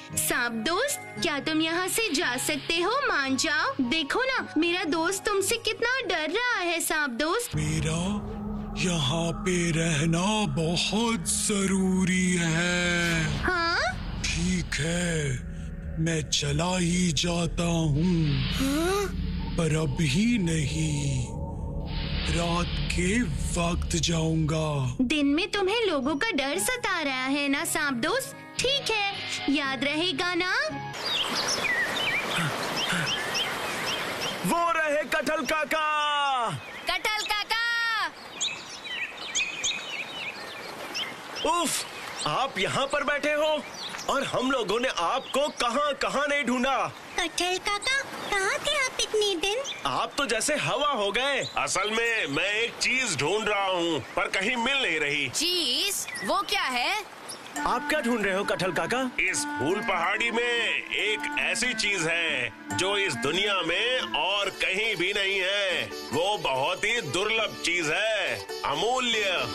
सांप दोस्त, क्या तुम यहाँ से जा सकते हो? मान जाओ। देखो ना, मेरा दोस्त तुमसे कितना डर रहा है। सांप दोस्त, मेरा यहाँ पे रहना बहुत जरूरी है। हाँ? ठीक है, मैं चला ही जाता हूँ। हाँ? पर अभी नहीं, रात के वक्त जाऊंगा। दिन में तुम्हें लोगों का डर सता रहा है ना सांप दोस्त? ठीक है, याद रहेगा ना? वो रहे कटहल काका। कटहल काका! उफ, आप यहाँ पर बैठे हो और हम लोगों ने आपको कहाँ कहाँ नहीं ढूंढा। कटहल काका, कहाँ थे आप इतने दिन? आप तो जैसे हवा हो गए। असल में मैं एक चीज ढूंढ रहा हूँ पर कहीं मिल नहीं रही। चीज? वो क्या है? आप क्या ढूंढ रहे हो कटहल काका? इस फूल पहाड़ी में एक ऐसी चीज है जो इस दुनिया में और कहीं भी नहीं है। वो बहुत ही दुर्लभ चीज है, अमूल्य।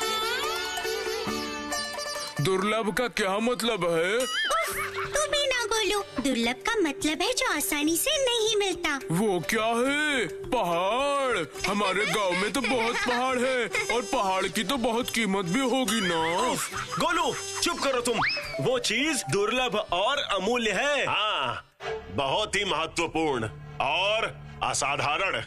दुर्लभ का क्या मतलब है? तू भी ना बोलो। दुर्लभ का मतलब है जो आसानी से नहीं मिलता। वो क्या है? पहाड़। हमारे गांव में तो बहुत पहाड़ है और पहाड़ की तो बहुत कीमत भी होगी ना। गोलू, चुप करो तुम। वो चीज दुर्लभ और अमूल्य है। हाँ, बहुत ही महत्वपूर्ण और असाधारण।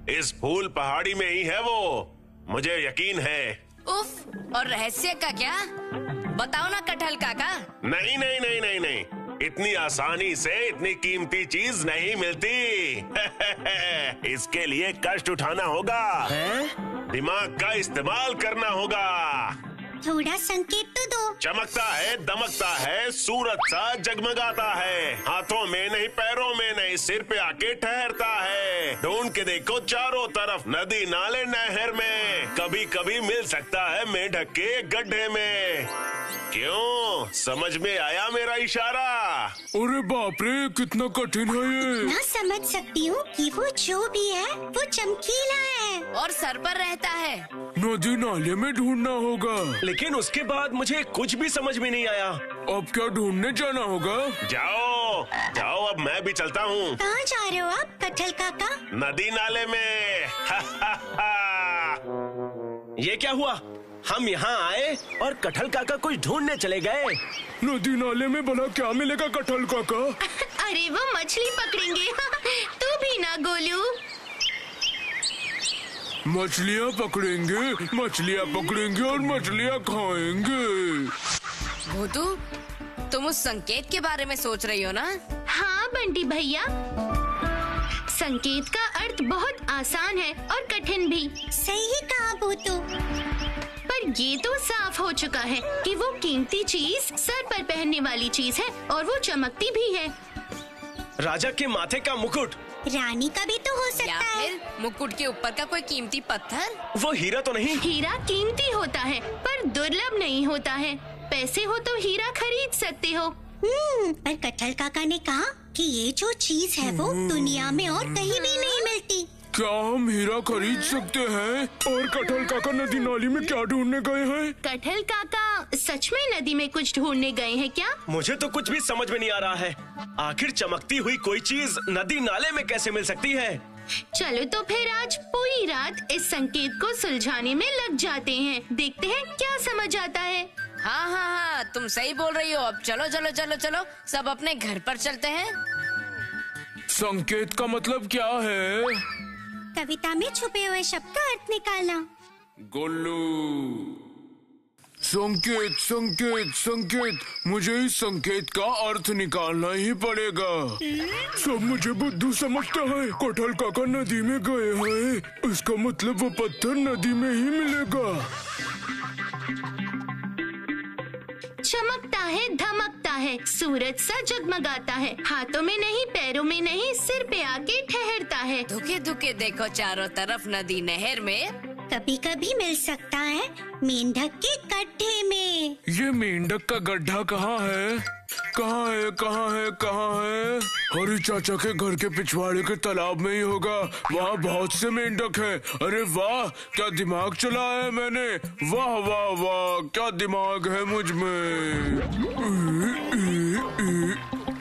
इस फूल पहाड़ी में ही है वो, मुझे यकीन है। उफ, और रहस्य का क्या? बताओ ना कटहल काका। नहीं नहीं नहीं नहीं नहीं, इतनी आसानी से इतनी कीमती चीज नहीं मिलती। इसके लिए कष्ट उठाना होगा, दिमाग का इस्तेमाल करना होगा। थोड़ा संकेत तो दो। चमकता है, दमकता है, सूरज सा जगमगाता है, हाथों में नहीं, पैरों में नहीं, सिर पे आके ठहरता है। ढूंढ के देखो चारों तरफ, नदी नाले नहर में, कभी कभी मिल सकता है मेंढक के गड्ढे में। क्यों, समझ में आया मेरा इशारा? अरे बाप रे, कितना कठिन है ये। ना समझ सकती हूँ कि वो जो भी है वो चमकीला है और सर पर रहता है। नदी नाले में ढूंढना होगा। लेकिन उसके बाद मुझे कुछ भी समझ में नहीं आया। अब क्या ढूंढने जाना होगा? जाओ जाओ, अब मैं भी चलता हूँ। कहाँ जा रहे हो आप कटहल काका? नदी नाले में। ये क्या हुआ? हम यहाँ आए और कटहल काका कुछ ढूंढने चले गए। नदी नाले में भला क्या मिलेगा कटहल काका? अरे वो मछली पकड़ेंगे। तू भी ना गोलू। मछलियाँ पकड़ेंगे और मछलियाँ खाएंगे। भूतू, तुम उस संकेत के बारे में सोच रही हो ना? हाँ बंटी भैया, संकेत का अर्थ बहुत आसान है और कठिन भी। सही कहा भूतू। पर ये तो साफ हो चुका है कि वो कीमती चीज सर पर पहनने वाली चीज है और वो चमकती भी है। राजा के माथे का मुकुट। रानी का भी तो हो या सकता है। फिर मुकुट के ऊपर का कोई कीमती पत्थर? वो हीरा तो नहीं? हीरा कीमती होता है पर दुर्लभ नहीं होता है। पैसे हो तो हीरा खरीद सकते हो। पर कटहल काका ने कहा कि ये जो चीज है वो दुनिया में और कहीं भी नहीं मिलती। क्या हम हीरा खरीद सकते हैं? और कटहल काका नदी नाली में क्या ढूंढने गए हैं? कटहल काका सच में नदी में कुछ ढूंढने गए हैं क्या? मुझे तो कुछ भी समझ में नहीं आ रहा है। आखिर चमकती हुई कोई चीज नदी नाले में कैसे मिल सकती है? चलो तो फिर आज पूरी रात इस संकेत को सुलझाने में लग जाते हैं। देखते हैं क्या समझ आता है। हाँ हाँ हाँ, तुम सही बोल रही हो। अब चलो चलो चलो चलो, सब अपने घर पर चलते हैं। संकेत का मतलब क्या है? कविता में छुपे हुए शब्द का अर्थ निकालना। गोलू, संकेत, मुझे इस संकेत का अर्थ निकालना ही पड़ेगा। सब मुझे बुद्धू समझता है। कटहल काका नदी में गए हैं, इसका मतलब वो पत्थर नदी में ही मिलेगा। चमकता है, धमकता है, सूरज सा जगमगाता है, हाथों में नहीं, पैरों में नहीं, सिर पे आके ठहरता है। धुके धुके देखो चारों तरफ, नदी नहर में। कभी कभी मिल सकता है मेंढक के गड्ढे में। ये मेंढक का गड्ढा कहाँ है? कहाँ है? हरी चाचा के घर के पिछवाड़े के तालाब में ही होगा। वहाँ बहुत से मेंढक हैं। अरे वाह, क्या दिमाग चलाया है मैंने। वाह वाह वाह, क्या दिमाग है मुझ में।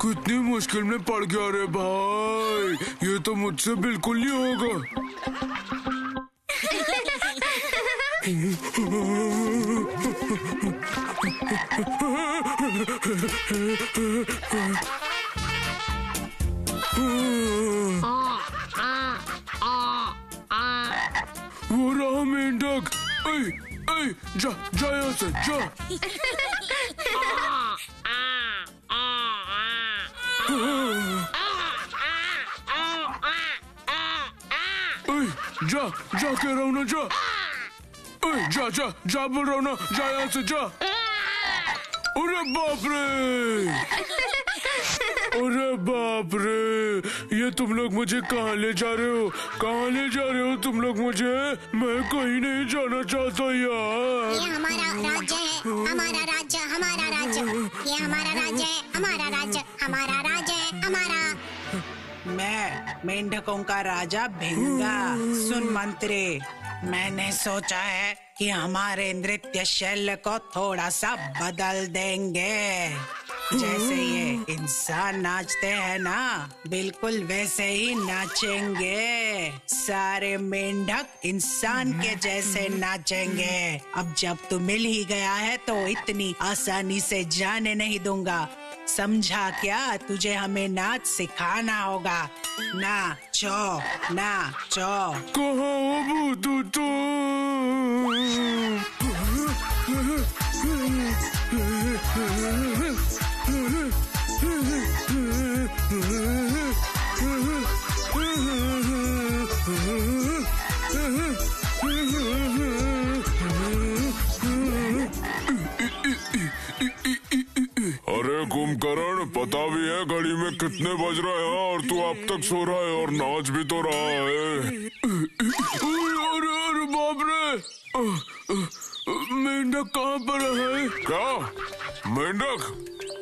कितनी मुश्किल में पड़ गया रे भाई, ये तो मुझसे बिल्कुल नहीं होगा। वो रहा मेंढक। जा जा यहाँ से जा। जा जा कह रहा हूँ ना, जा। जा जा जा बोल रहा हूँ ना, जा यहाँ से जा। अरे बाप रे, अरे बाप रे, ये तुम लोग मुझे कहाँ ले जा रहे हो? कहाँ ले जा रहे हो तुम लोग मुझे? मैं कहीं नहीं जाना चाहता यार। ये हमारा राज्य है, हमारा राज्य, हमारा राज्य। ये हमारा राज्य है, हमारा राज्य, हमारा राज्य है, हमारा। मैं मेंढकों का राजा भिंगा। सुन मंत्री, मैंने सोचा है कि हमारे नृत्य शैली को थोड़ा सा बदल देंगे। जैसे ये इंसान नाचते हैं ना, बिल्कुल वैसे ही नाचेंगे। सारे मेंढक इंसान के जैसे नाचेंगे। अब जब तू मिल ही गया है तो इतनी आसानी से जाने नहीं दूंगा। समझा क्या? तुझे हमें नाच सिखाना होगा। नाचो नाचो। कहाँ हो भूतू तुम? अरे कुंभकर्ण, पता भी है घड़ी में कितने बज रहे हैं और तू अब तक सो रहा है और नाच भी तो रहा है। अरे अरे बाप रे, मेंढक कहाँ पर है? क्या मेंढक?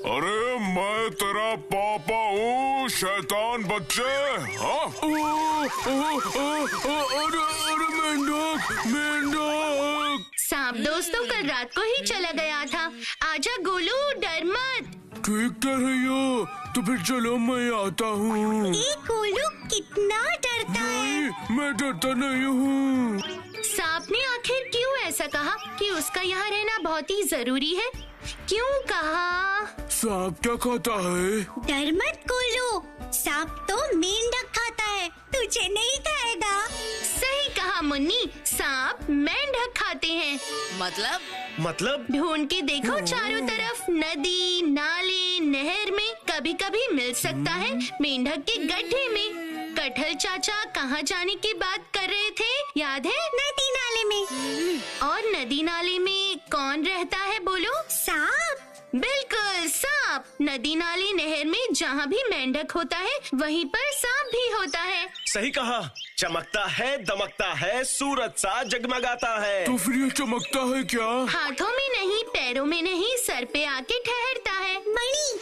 अरे मैं तेरा पापा हूँ, शैतान बच्चे। हाँ? अरे अरे मेंढक, मेंढक। सांप दोस्तों कल रात को ही चला गया था। आजा गोलू, डर मत। ठीक कह रही हो, तो फिर चलो मैं आता हूँ। गोलू कितना डरता है। नहीं, मैं डरता नहीं हूँ। सांप ने आखिर क्यों ऐसा कहा कि उसका यहाँ रहना बहुत ही जरूरी है? क्यों कहा? सांप क्या खाता है? डर मत गोलू, सांप तो मेंढक खाता है, तुझे नहीं खाएगा। सही कहा मुन्नी, सांप मेंढक खाते हैं। मतलब ढूंढ के देखो चारों तरफ, नदी, नाले, नहर में कभी कभी मिल सकता है मेंढक के गड्ढे में। कटहल चाचा कहाँ जाने की बात कर रहे थे, याद है? नदी नाले में। और नदी नाले में कौन रहता है बोलो? सांप। बिल्कुल, सांप। नदी नाले नहर में जहाँ भी मेंढक होता है वहीं पर सांप भी होता है। सही कहा, चमकता है, दमकता है, सूरज सा जगमगाता है। तो फिर ये चमकता है क्या? हाथों में नहीं, पैरों में नहीं, सर पे आके ठहरता है। मणि,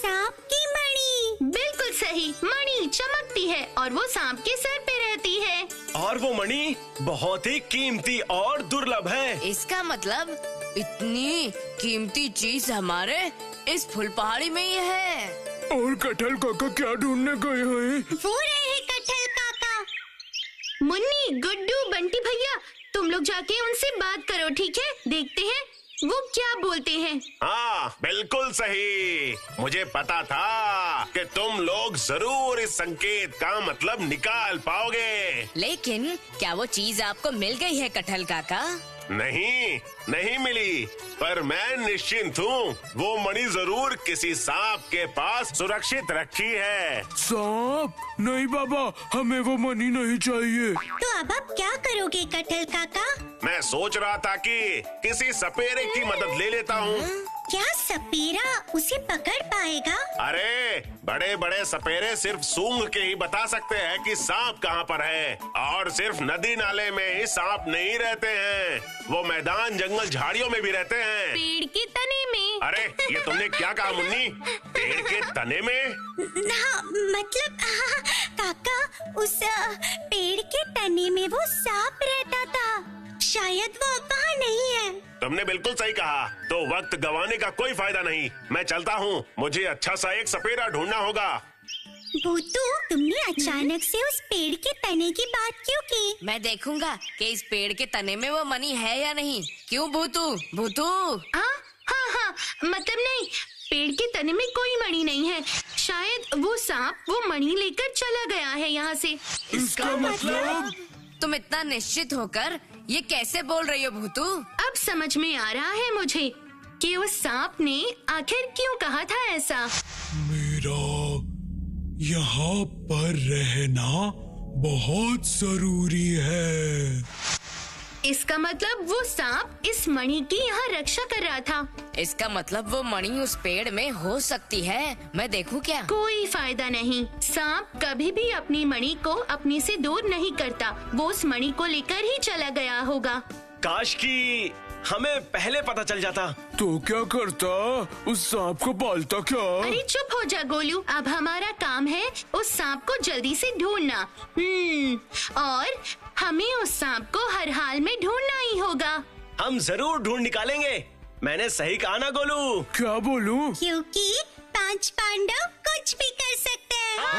सांप की मणि। बिल्कुल सही, मणि चमकती है और वो सांप के सर पे रहती है। और वो मणि बहुत ही कीमती और दुर्लभ है। इसका मतलब इतनी कीमती चीज हमारे इस फुल पहाड़ी में ही है। और कटहल काका क्या ढूंढने गए हैं? वो रहे कटहल काका। मुन्नी, गुड्डू, बंटी भैया, तुम लोग जाके उनसे बात करो, ठीक है? देखते हैं वो क्या बोलते हैं। हाँ बिल्कुल सही, मुझे पता था कि तुम लोग जरूर इस संकेत का मतलब निकाल पाओगे। लेकिन क्या वो चीज आपको मिल गई है कटहल काका? नहीं, नहीं मिली, पर मैं निश्चिंत हूँ। वो मणि जरूर किसी सांप के पास सुरक्षित रखी है। सांप? नहीं बाबा, हमें वो मणि नहीं चाहिए। तो अब आप क्या करोगे कटहल काका? मैं सोच रहा था कि किसी सपेरे की मदद ले लेता हूँ। क्या सपेरा उसे पकड़ पाएगा? अरे बड़े बड़े सपेरे सिर्फ सूंघ के ही बता सकते हैं कि सांप कहाँ पर है। और सिर्फ नदी नाले में ही सांप नहीं रहते हैं, वो मैदान, जंगल, झाड़ियों में भी रहते हैं। पेड़ के तने में। अरे ये तुमने क्या कहा मुन्नी? पेड़ के तने में? हाँ, मतलब काका, उस पेड़ के तने में वो सांप रहता था। शायद वो अब वहाँ नहीं है। तुमने बिल्कुल सही कहा। तो वक्त गंवाने का कोई फायदा नहीं, मैं चलता हूँ। मुझे अच्छा सा एक सपेरा ढूंढना होगा। भूतू, तुमने अचानक से उस पेड़ के तने की बात क्यों की? मैं देखूंगा कि इस पेड़ के तने में वो मणि है या नहीं। क्यों भूतू? भूतू, हाँ, मतलब नहीं, पेड़ के तने में कोई मणि नहीं है। शायद वो सांप वो मणि लेकर चला गया है यहाँ से। इसका मतलब? तुम इतना निश्चित होकर ये कैसे बोल रही हो भूतू? अब समझ में आ रहा है मुझे कि उस सांप ने आखिर क्यों कहा था ऐसा। मेरा यहाँ पर रहना बहुत जरूरी है। इसका मतलब वो सांप इस मणि की यहाँ रक्षा कर रहा था। इसका मतलब वो मणि उस पेड़ में हो सकती है। मैं देखूं क्या? कोई फायदा नहीं, सांप कभी भी अपनी मणि को अपने से दूर नहीं करता। वो उस मणि को लेकर ही चला गया होगा। काश कि हमें पहले पता चल जाता। तो क्या करता? उस सांप को पालता क्या? अरे चुप हो जा गोलू, अब हमारा काम है उस सांप को जल्दी से ढूंढना। और हमें उस सांप को हर हाल में ढूंढना ही होगा। हम जरूर ढूंढ निकालेंगे। मैंने सही कहा ना गोलू? क्या बोलूं? क्योंकि 5 पांडव कुछ भी कर सकते हैं।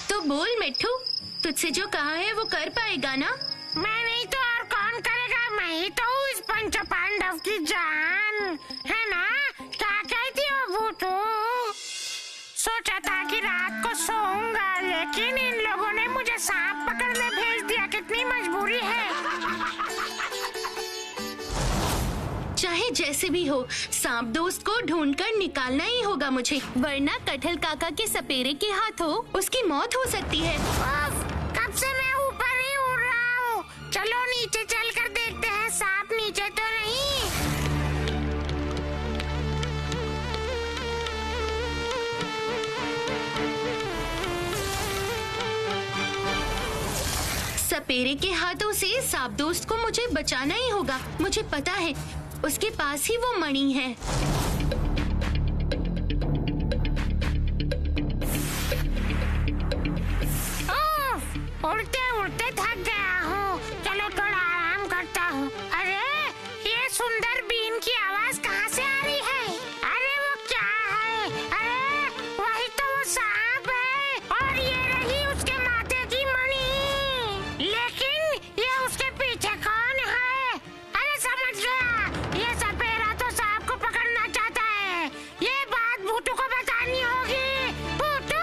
तो बोल मिट्ठू, तुझसे जो कहा है वो कर पाएगा ना? मैं नहीं तो और कौन करेगा? मैं ही तो हूँ इस पंच पांडव की जान, है ना? क्या कहती हो भूतू? सोचा था कि रात को सोऊंगा, लेकिन इन लोगों ने मुझे सांप पकड़ने भेज दिया। कितनी मजबूरी है। चाहे जैसे भी हो, सांप दोस्त को ढूंढकर निकालना ही होगा मुझे, वरना कटहल काका के सपेरे के हाथों उसकी मौत हो सकती है। कब से मैं ऊपर ही उड़ रहा हूँ। चलो नीचे चलकर देखते हैं, सांप नीचे तो नहीं। सपेरे के हाथों से सांप दोस्त को मुझे बचाना ही होगा। मुझे पता है उसके पास ही वो मणि है। उड़ते उड़ते थक गया हूँ। चलो थोड़ा आराम करता हूँ। अरे ये सुंदर बीन की आवाज कहाँ से आ रही है? अरे वो क्या है? अरे वही तो वो सांप है, और ये रही उसके माथे की मणि। लेकिन ये उसके पीछे कौन है? अरे समझ गया, ये सपेरा तो सांप को पकड़ना चाहता है। ये बात भूतू को बतानी होगी। भूतू!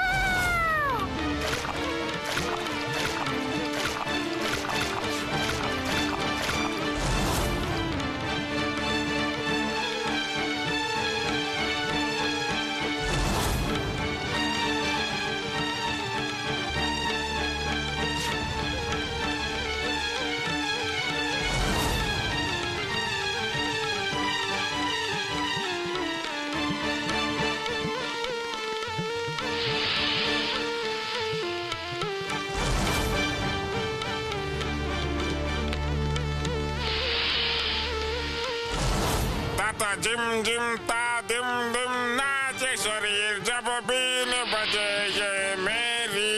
ता जिम जिम ता दिम दिम नाचे शरीर जब बीन बजे ये मेरी।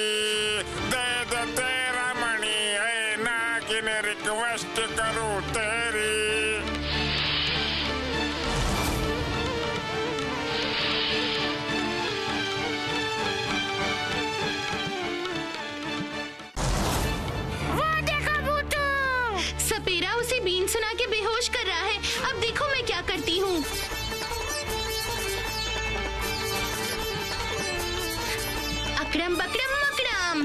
दे दे तेरा मणि है ना कि रिक्वेस्ट करूँ तेरी। वो देखो भूतू! सपेरा उसे बीन सुना के बेहोश कर रहा है। अब देखो मैं क्या करती हूँ। अकड़म बकड़म मकड़म,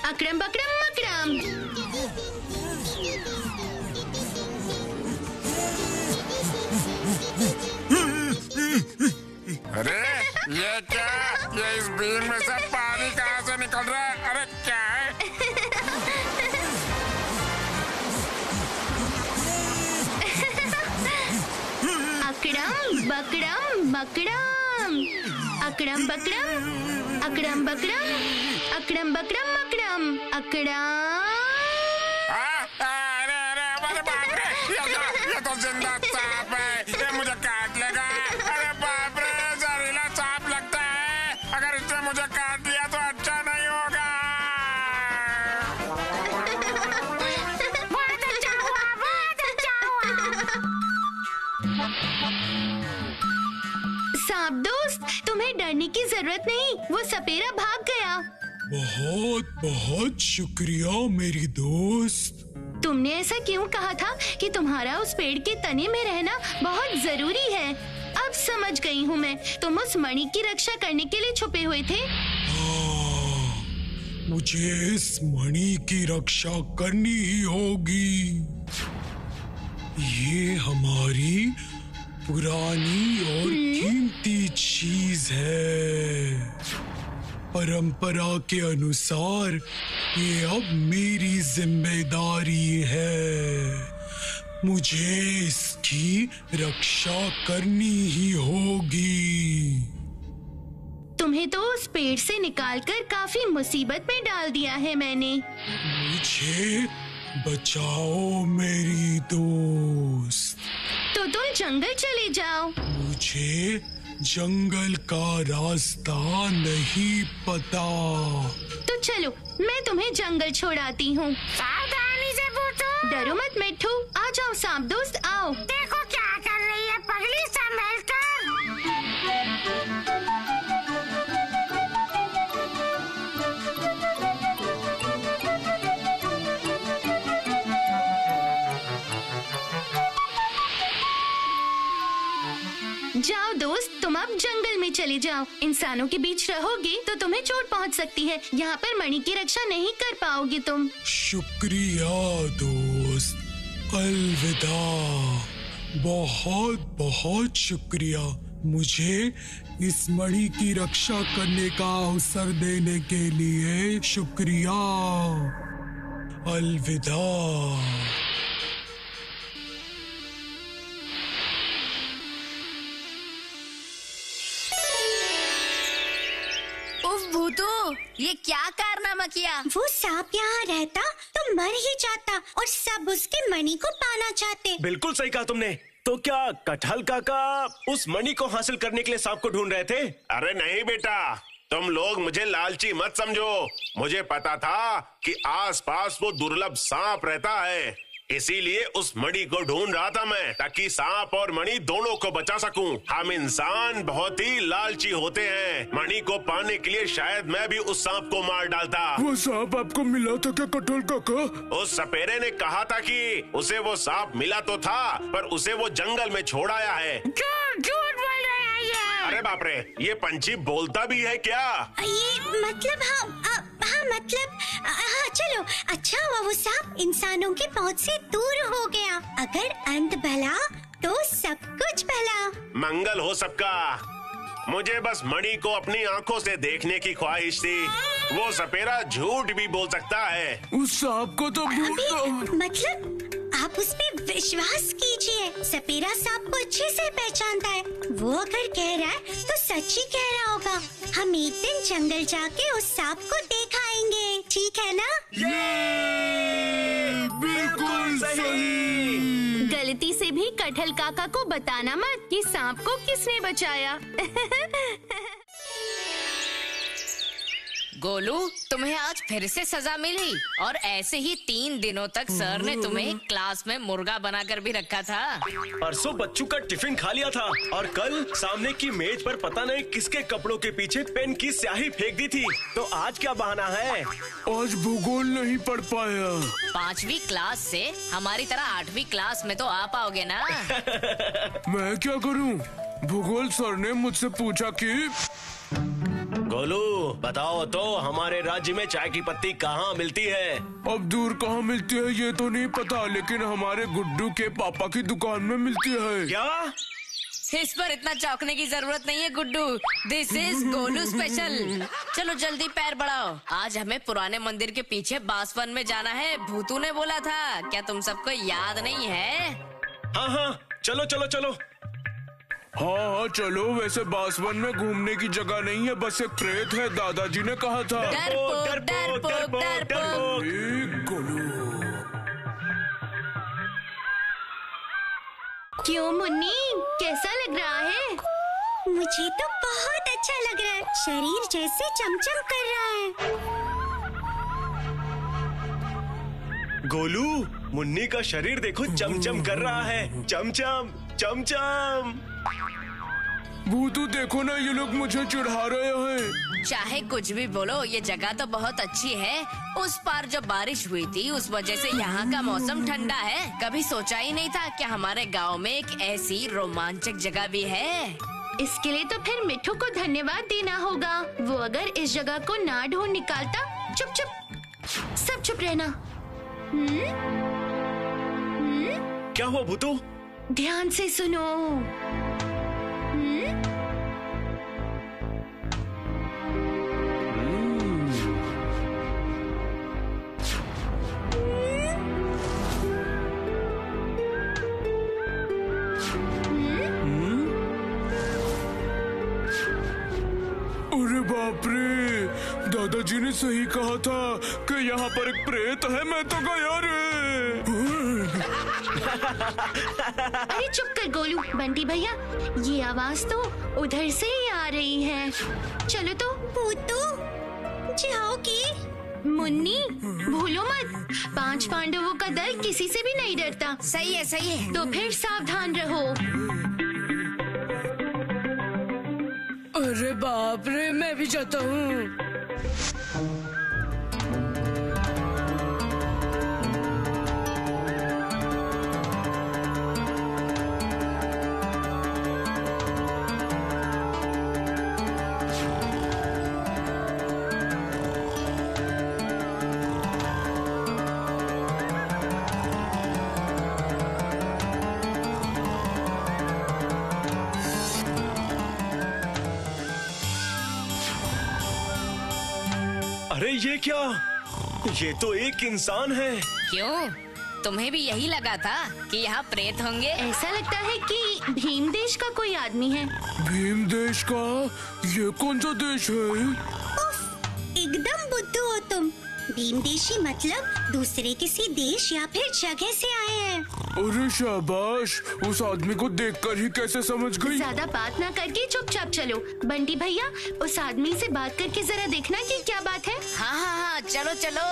अकड़म बकड़म मकड़म। अरे ये क्या? ये इस बीन में से पानी कहाँ से निकल रहा है? अरे क्या है? अकड़म बकड़म मकड़म, अकड़म बकड़म, अकड़म बकड़म, अकड़म बकड़म मकड़म, अकड़म। अरे अरे अरे बाप रे! ये तो जिंदा सांप है। ये मुझे काट लेगा। अरे बाप रे, जहरीला सांप लगता है। अगर इसने मुझे काट दिया तो अच्छा नहीं होगा। सांप दोस्त, तुम्हें डरने की जरूरत नहीं, वो सपेरा भाग गया। बहुत बहुत शुक्रिया मेरी दोस्त। तुमने ऐसा क्यों कहा था कि तुम्हारा उस पेड़ के तने में रहना बहुत जरूरी है? अब समझ गई हूँ मैं, तुम उस मणि की रक्षा करने के लिए छुपे हुए थे। मुझे इस मणि की रक्षा करनी ही होगी। ये हमारी पुरानी और कीमती चीज है। परंपरा के अनुसार ये अब मेरी जिम्मेदारी है। मुझे इसकी रक्षा करनी ही होगी। तुम्हें तो उस पेड़ से निकालकर काफी मुसीबत में डाल दिया है मैंने। मुझे बचाओ मेरी दोस्त। तो तुम जंगल चले जाओ। मुझे जंगल का रास्ता नहीं पता। तो चलो, मैं तुम्हें जंगल छोड़ाती हूँ। सावधानी से पूछो। डरो मत मिट्ठू, आ जाओ सांप दोस्त, आओ। देखो क्या कर रही है पगली, संभल कर। जाओ दोस्त, तुम अब जंगल में चले जाओ। इंसानों के बीच रहोगे तो तुम्हें चोट पहुंच सकती है। यहाँ पर मणि की रक्षा नहीं कर पाओगे तुम। शुक्रिया दोस्त, अलविदा। बहुत बहुत शुक्रिया मुझे इस मणि की रक्षा करने का अवसर देने के लिए। शुक्रिया, अलविदा। भूतू, ये क्या कारनामा किया? वो सांप यहाँ रहता तो मर ही जाता और सब उसके मणि को पाना चाहते। बिल्कुल सही कहा तुमने। तो क्या कटहल काका उस मणि को हासिल करने के लिए सांप को ढूंढ रहे थे? अरे नहीं बेटा, तुम लोग मुझे लालची मत समझो। मुझे पता था कि आसपास वो दुर्लभ सांप रहता है, इसीलिए उस मणि को ढूंढ रहा था मैं, ताकि सांप और मणि दोनों को बचा सकूं। हम इंसान बहुत ही लालची होते हैं। मणि को पाने के लिए शायद मैं भी उस सांप को मार डालता। वो सांप आपको मिला था क्या कटहल काका? उस सपेरे ने कहा था कि उसे वो सांप मिला तो था, पर उसे वो जंगल में छोड़ आया है। झूठ बोल रहे हैं ये। अरे बाप रे, ये पंछी बोलता भी है क्या? ये मतलब हाँ मतलब हाँ चलो, अच्छा हुआ वो सांप इंसानों के पहुंच से दूर हो गया। अगर अंत भला तो सब कुछ भला। मंगल हो सबका। मुझे बस मणि को अपनी आंखों से देखने की ख्वाहिश थी। वो सपेरा झूठ भी बोल सकता है। उस सांप को तो मतलब आप उस पे विश्वास कीजिए। सपेरा सांप को अच्छे से पहचानता है। वो अगर कह रहा है तो सच ही कह रहा होगा। हम एक दिन जंगल जाके उस सांप को देख आएंगे, ठीक है ना? बिल्कुल सही। गलती से भी कटहल काका को बताना मत कि सांप को किसने बचाया। गोलू, तुम्हें आज फिर से सजा मिली और ऐसे ही 3 दिनों तक सर ने तुम्हें क्लास में मुर्गा बनाकर भी रखा था। परसों बच्चों का टिफिन खा लिया था और कल सामने की मेज पर पता नहीं किसके कपड़ों के पीछे पेन की स्याही फेंक दी थी। तो आज क्या बहाना है? आज भूगोल नहीं पढ़ पाया। 5वीं क्लास से हमारी तरह 8वीं क्लास में तो आ पाओगे ना? मैं क्या करूं? भूगोल सर ने मुझसे पूछा कि गोलू बताओ तो, हमारे राज्य में चाय की पत्ती कहाँ मिलती है? अब दूर कहाँ मिलती है ये तो नहीं पता, लेकिन हमारे गुड्डू के पापा की दुकान में मिलती है। क्या? इस पर इतना चौंकने की जरूरत नहीं है Guddu. This is Golu special. चलो जल्दी पैर बढ़ाओ, आज हमें पुराने मंदिर के पीछे बांसवन में जाना है। भूतू ने बोला था, क्या तुम सबको याद नहीं है? हाँ, चलो चलो चलो। हाँ चलो। वैसे बांसवन में घूमने की जगह नहीं है, बस एक प्रेत है, दादाजी ने कहा था। डरपोक, डरपोक, डरपोक। गोलू। क्यों मुन्नी, कैसा लग रहा है? मुझे तो बहुत अच्छा लग रहा है। शरीर जैसे चमचम कर रहा है। गोलू, मुन्नी का शरीर देखो चमचम कर रहा है। चमचम चमचम। भूतू देखो ना, ये लोग मुझे चिढ़ा रहे हैं। चाहे कुछ भी बोलो, ये जगह तो बहुत अच्छी है। उस पार जब बारिश हुई थी उस वजह से यहाँ का मौसम ठंडा है। कभी सोचा ही नहीं था कि हमारे गांव में एक ऐसी रोमांचक जगह भी है। इसके लिए तो फिर मिट्ठू को धन्यवाद देना होगा। वो अगर इस जगह को ना ढूंढ निकालता। चुप चुप, सब चुप रहना। क्या हुआ भूतू? ध्यान से सुनो। अरे बाप रे, दादाजी ने सही कहा था कि यहाँ पर एक प्रेत है। मैं तो गया रे। अरे चुप कर गोलू। बंटी भैया, ये आवाज तो उधर से ही आ रही है। चलो तो। भूतू जाओगी? मुन्नी, भूलो मत, 5 पांडवों का दल किसी से भी नहीं डरता। सही है, सही है। तो फिर सावधान रहो। अरे बाप रे, मैं भी जाता हूँ। अरे ये क्या? ये तो एक इंसान है। क्यों, तुम्हें भी यही लगा था कि यहाँ प्रेत होंगे? ऐसा लगता है कि भीम देश का कोई आदमी है। भीम देश का? ये कौन सा देश है? एकदम बुद्धू हो तुम। भीमदेशी मतलब दूसरे किसी देश या फिर जगह से आए हैं। अरे शाबाश, उस आदमी को देखकर ही कैसे समझ गई। ज्यादा बात ना करके चुपचाप चलो। बंटी भैया, उस आदमी से बात करके जरा देखना कि क्या बात है। हाँ हाँ हाँ, चलो चलो।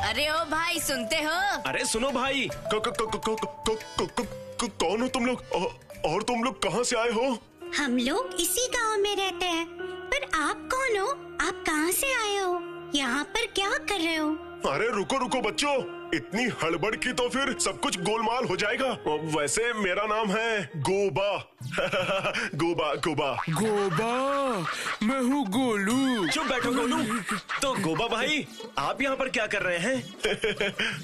अरे ओ भाई, सुनते हो? अरे सुनो भाई। कौन हो तुम लोग? और तुम लोग कहाँ से आए हो? हम लोग इसी गांव में रहते हैं। पर आप कौन हो? आप कहाँ से आए हो? यहाँ पर क्या कर रहे हो? अरे रुको रुको बच्चों, इतनी हड़बड़ की तो फिर सब कुछ गोलमाल हो जाएगा। वैसे मेरा नाम है गोबा। गोबा गोबा गोबा, मैं हूँ गोलू। चुप बैठो गोलू। तो गोबा भाई, आप यहाँ पर क्या कर रहे हैं?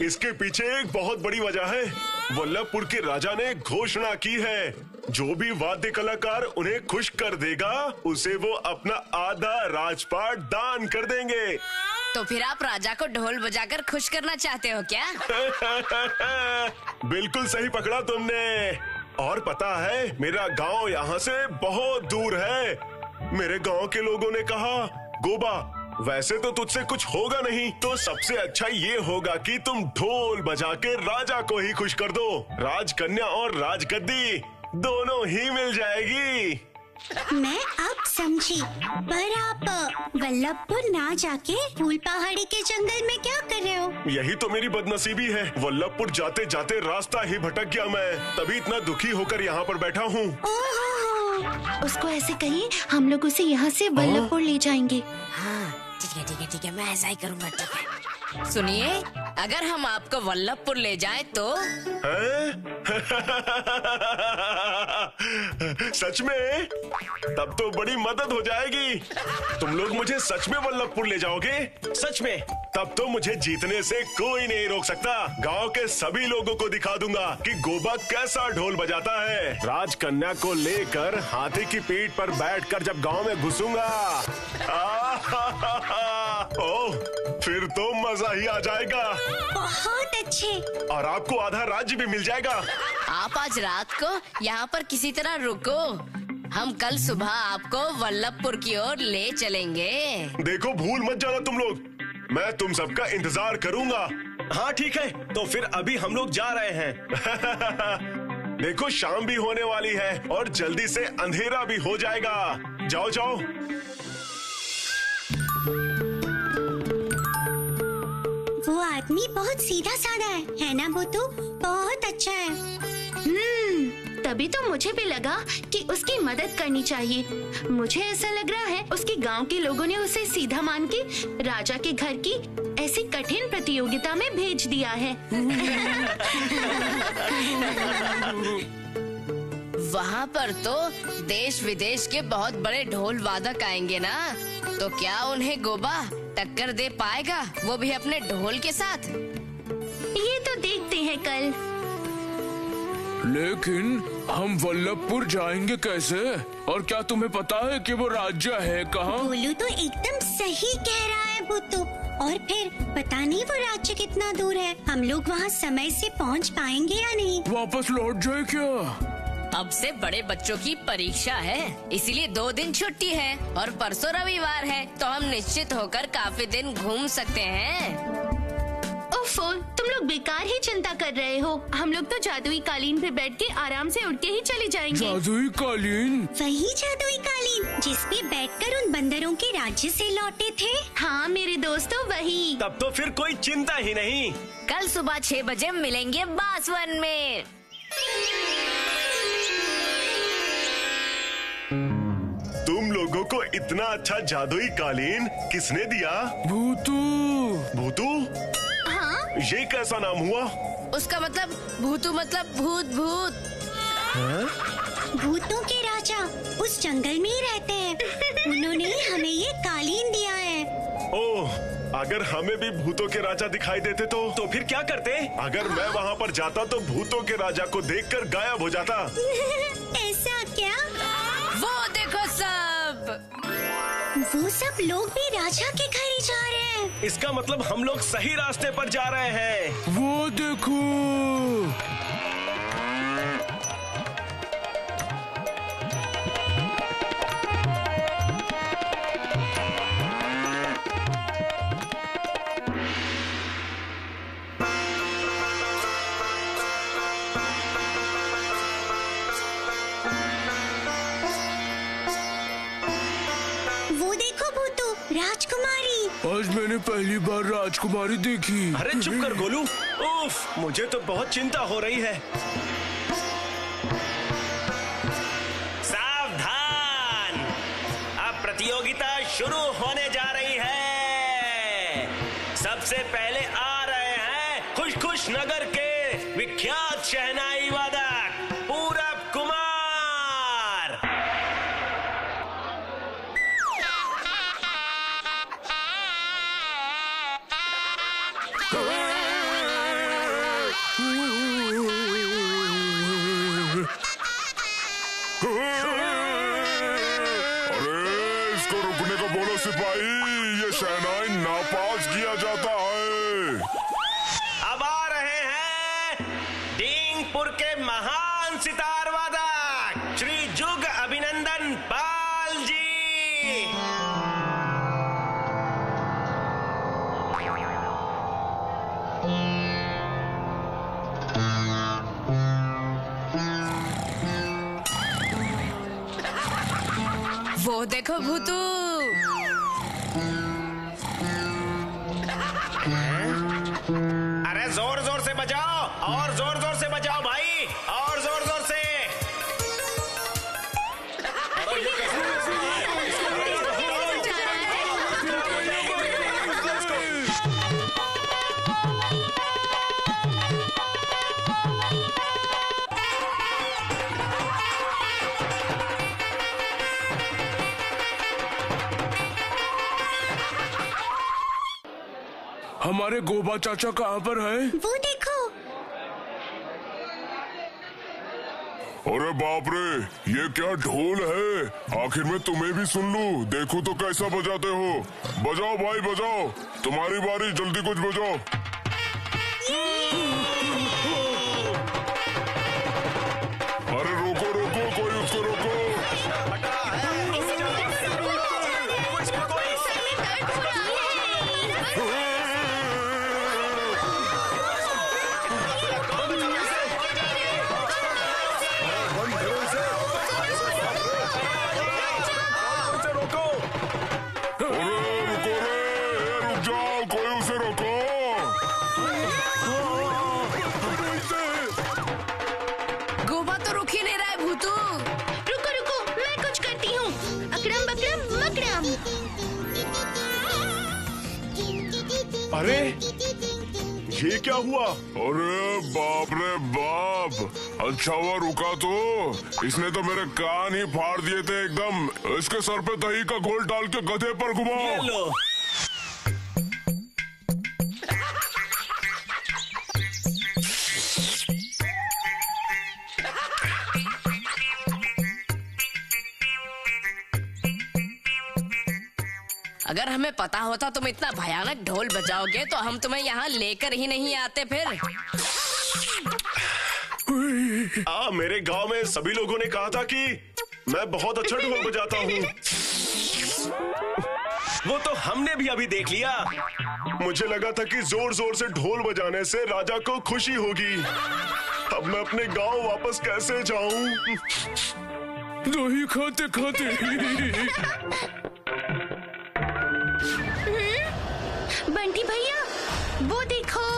इसके पीछे एक बहुत बड़ी वजह है। वल्लभपुर के राजा ने घोषणा की है, जो भी वाद्य कलाकार उन्हें खुश कर देगा उसे वो अपना आधा राजपाट दान कर देंगे। तो फिर आप राजा को ढोल बजाकर खुश करना चाहते हो क्या? बिल्कुल सही पकड़ा तुमने। और पता है, मेरा गांव यहाँ से बहुत दूर है। मेरे गांव के लोगों ने कहा, गोबा वैसे तो तुझसे कुछ होगा नहीं, तो सबसे अच्छा ये होगा कि तुम ढोल बजा के राजा को ही खुश कर दो। राजकन्या और राजगद्दी दोनों ही मिल जाएगी। मैं अब समझी। पर आप वल्लभपुर ना जाके फूल पहाड़ी के जंगल में क्या कर रहे हो? यही तो मेरी बदनसीबी है। वल्लभपुर जाते जाते रास्ता ही भटक गया मैं, तभी इतना दुखी होकर यहाँ पर बैठा हूँ। उसको ऐसे कहिए, हम लोग उसे यहाँ से वल्लभपुर ले जाएंगे। हाँ ठीक है ठीक है ठीक है, मैं ऐसा ही करूँगा। ठीक है, सुनिए, अगर हम आपको वल्लभपुर ले जाएं तो? सच में? तब तो बड़ी मदद हो जाएगी। तुम लोग मुझे सच में वल्लभपुर ले जाओगे? सच में? तब तो मुझे जीतने से कोई नहीं रोक सकता। गांव के सभी लोगों को दिखा दूंगा कि गोबा कैसा ढोल बजाता है। राजकन्या को लेकर हाथी की पीठ पर बैठकर जब गांव में घुसूंगा, ओह, फिर तो मजा ही आ जाएगा। बहुत अच्छे। और आपको आधा राज्य भी मिल जाएगा। आप आज रात को यहाँ पर किसी तरह रुको, हम कल सुबह आपको वल्लभपुर की ओर ले चलेंगे। देखो भूल मत जाना तुम लोग, मैं तुम सबका इंतजार करूंगा। हाँ ठीक है, तो फिर अभी हम लोग जा रहे हैं। देखो शाम भी होने वाली है और जल्दी से अंधेरा भी हो जाएगा। जाओ जाओ। वो आदमी बहुत सीधा साधा है ना भूतू? बहुत अच्छा है। तभी तो मुझे भी लगा कि उसकी मदद करनी चाहिए। मुझे ऐसा लग रहा है उसके गांव के लोगों ने उसे सीधा मान के राजा के घर की ऐसी कठिन प्रतियोगिता में भेज दिया है। वहाँ पर तो देश विदेश के बहुत बड़े ढोल वादक आएंगे ना, तो क्या उन्हें गोबा टक्कर दे पाएगा, वो भी अपने ढोल के साथ? ये तो देखते हैं कल। लेकिन हम वल्लभपुर जाएंगे कैसे? और क्या तुम्हें पता है कि वो राज्य है कहाँ? गोलू तो एकदम सही कह रहा है भूतू। और फिर पता नहीं वो राज्य कितना दूर है। हम लोग वहाँ समय से पहुँच पाएंगे या नहीं? वापस लौट जाए क्या? अब से बड़े बच्चों की परीक्षा है, इसीलिए 2 दिन छुट्टी है और परसों रविवार है, तो हम निश्चित होकर काफी दिन घूम सकते हैं। ओफो, तुम लोग बेकार ही चिंता कर रहे हो। हम लोग तो जादुई कालीन पे बैठ के आराम से उठ के ही चले जाएंगे। जादुई कालीन? वही जादुई कालीन जिसपे बैठकर उन बंदरों के राज्य से लौटे थे। हाँ मेरे दोस्तों, वही। तब तो फिर कोई चिंता ही नहीं। कल सुबह 6 बजे मिलेंगे बासवन में। तुम लोगों को इतना अच्छा जादुई कालीन किसने दिया? भूतू। भूतू? हाँ? ये कैसा नाम हुआ? उसका मतलब भूतू मतलब भूत भूत। भूतों के राजा उस जंगल में ही रहते हैं। उन्होंने ही हमें ये कालीन दिया है। ओह, अगर हमें भी भूतों के राजा दिखाई देते तो फिर क्या करते? अगर मैं वहाँ पर जाता तो भूतों के राजा को देखकर गायब हो जाता। ऐसा क्या? वो देखो सब, वो सब लोग भी राजा के घर ही जा रहे हैं। इसका मतलब हम लोग सही रास्ते पर जा रहे हैं। वो देखो। राजकुमारी। आज मैंने पहली बार राजकुमारी देखी। अरे चुप कर गोलू। उफ, मुझे तो बहुत चिंता हो रही है। सावधान, अब प्रतियोगिता शुरू होने जा रही है। सबसे पहले आ रहे हैं खुश खुश नगर के विख्यात शहनाई वादक पूरब कुमार। सिपाही, ये शहनाई नापास किया जाता है। अब आ रहे हैं डींगपुर के महान सितार वादक श्री जुग अभिनंदन पाल जी। वो देखो भूतू। अरे जोर जोर से बजाओ और जोर जोर से बजाओ भाई, और जोर जोर से। हमारे गोबा चाचा कहाँ पर है? वो देखो। अरे बाप रे, ये क्या ढोल है? आखिर मैं तुम्हें भी सुन लूं। देखो तो कैसा बजाते हो। बजाओ भाई बजाओ, तुम्हारी बारी, जल्दी कुछ बजाओ। अरे रोको रोको, कोई उसको रोको। तो रुक ही नहीं रहा है भूतू। रुको रुको, मैं कुछ करती हूँ। अकड़म बकड़म मकड़म। अरे ये क्या हुआ? अरे बाप रे बाप, अच्छा हुआ रुका तो, इसने तो मेरे कान ही फाड़ दिए थे एकदम। इसके सर पे दही का घोल डाल के गधे पर घुमाओ। लो। अगर हमें पता होता तुम इतना भयानक ढोल बजाओगे तो हम तुम्हें यहाँ लेकर ही नहीं आते फिर। मेरे गांव में सभी लोगों ने कहा था कि मैं बहुत अच्छा ढोल बजाता हूँ। वो तो हमने भी अभी देख लिया। मुझे लगा था कि जोर जोर से ढोल बजाने से राजा को खुशी होगी। अब मैं अपने गांव वापस कैसे जाऊं? दही खाते खाते। बंटी भैया, वो देखो।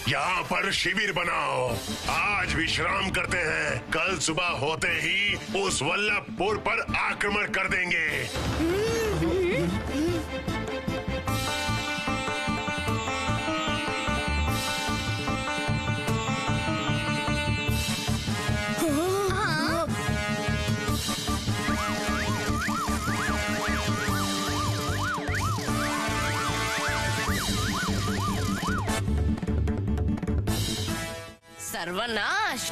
यहाँ पर शिविर बनाओ, आज विश्राम करते हैं। कल सुबह होते ही उस वल्लभपुर पर आक्रमण कर देंगे। सर्वनाश।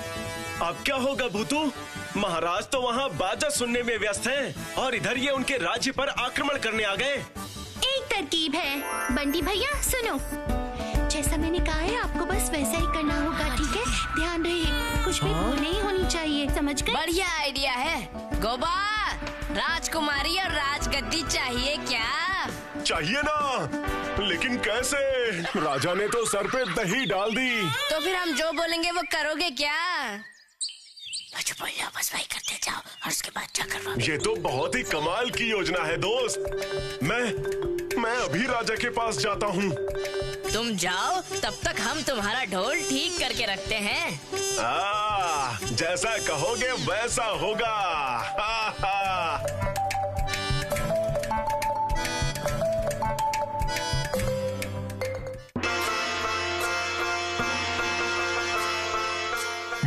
अब क्या होगा भूतू? महाराज तो वहाँ बाजा सुनने में व्यस्त हैं और इधर ये उनके राज्य पर आक्रमण करने आ गए। एक तरकीब है बंटी भैया, सुनो। जैसा मैंने कहा है आपको बस वैसा ही करना होगा, ठीक है? ध्यान रहे, कुछ भी भूल नहीं होनी चाहिए, समझ गए? बढ़िया आइडिया है। गोबा, राजकुमारी और राजगद्दी चाहिए क्या? चाहिए ना, लेकिन कैसे? राजा ने तो सर पे दही डाल दी। तो फिर हम जो बोलेंगे वो करोगे क्या? जो बोल जाओ बस वही करते जाओ और उसके बाद क्या करवाओ। ये तो बहुत ही कमाल की योजना है दोस्त। मैं अभी राजा के पास जाता हूँ। तुम जाओ, तब तक हम तुम्हारा ढोल ठीक करके रखते हैं। जैसा कहोगे वैसा होगा।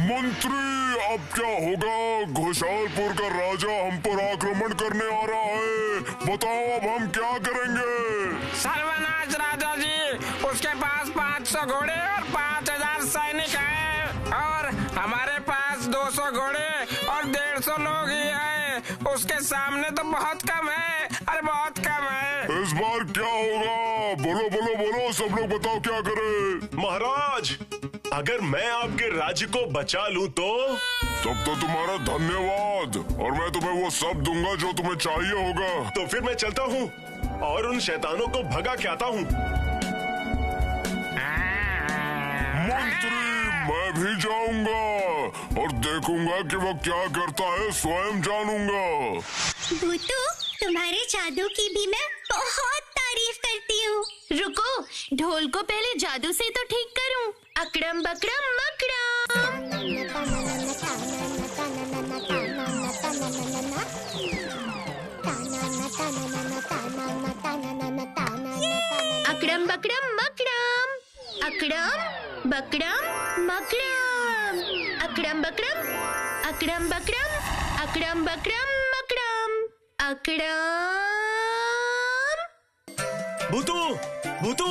मंत्री, अब क्या होगा? घोषालपुर का राजा हम पर आक्रमण करने आ रहा है। बताओ अब हम क्या करेंगे? सर्वनाश राजा जी, उसके पास 500 घोड़े और 5000 सैनिक हैं और हमारे पास 200 घोड़े और 150 लोग ही हैं। उसके सामने तो बहुत कम है, अरे बहुत कम है। इस बार क्या होगा? बोलो बोलो बोलो, सब लोग बताओ क्या करें? महाराज, अगर मैं आपके राज्य को बचा लूं तो? तब तो तुम्हारा धन्यवाद, और मैं तुम्हें वो सब दूंगा जो तुम्हें चाहिए होगा। तो फिर मैं चलता हूँ और उन शैतानों को भगा के आता हूँ। मंत्री, मैं भी जाऊंगा और देखूंगा कि वो क्या करता है, स्वयं जानूंगा। भूतू, तुम्हारे जादू की भी मैं बहुत तारीफ करती हूँ। रुको, ढोल को पहले जादू से तो ठीक करूं। अकड़म बकड़म मकड़म। अकड़म बकड़म मकड़म। अकड़म बकड़म मकड़म। अकड़म बकड़म, अकड़म बकड़म, अकड़म बकड़म मकड़म। अकड़म। भूतू, भूतू,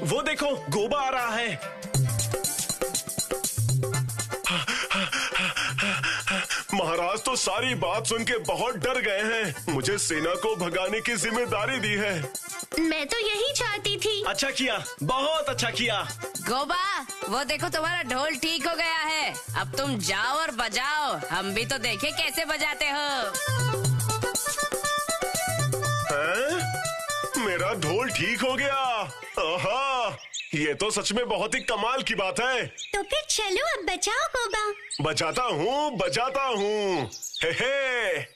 वो देखो गोबा आ रहा है। महाराज तो सारी बात सुन के बहुत डर गए हैं। मुझे सेना को भगाने की जिम्मेदारी दी है। मैं तो यही चाहती थी। अच्छा किया, बहुत अच्छा किया। गोबा, वो देखो तुम्हारा ढोल ठीक हो गया है। अब तुम जाओ और बजाओ, हम भी तो देखे कैसे बजाते हो। मेरा ढोल ठीक हो गया। आहा, ये तो सच में बहुत ही कमाल की बात है। तो फिर चलो अब बजाओ गोबा। बजाता हूँ। हे हे।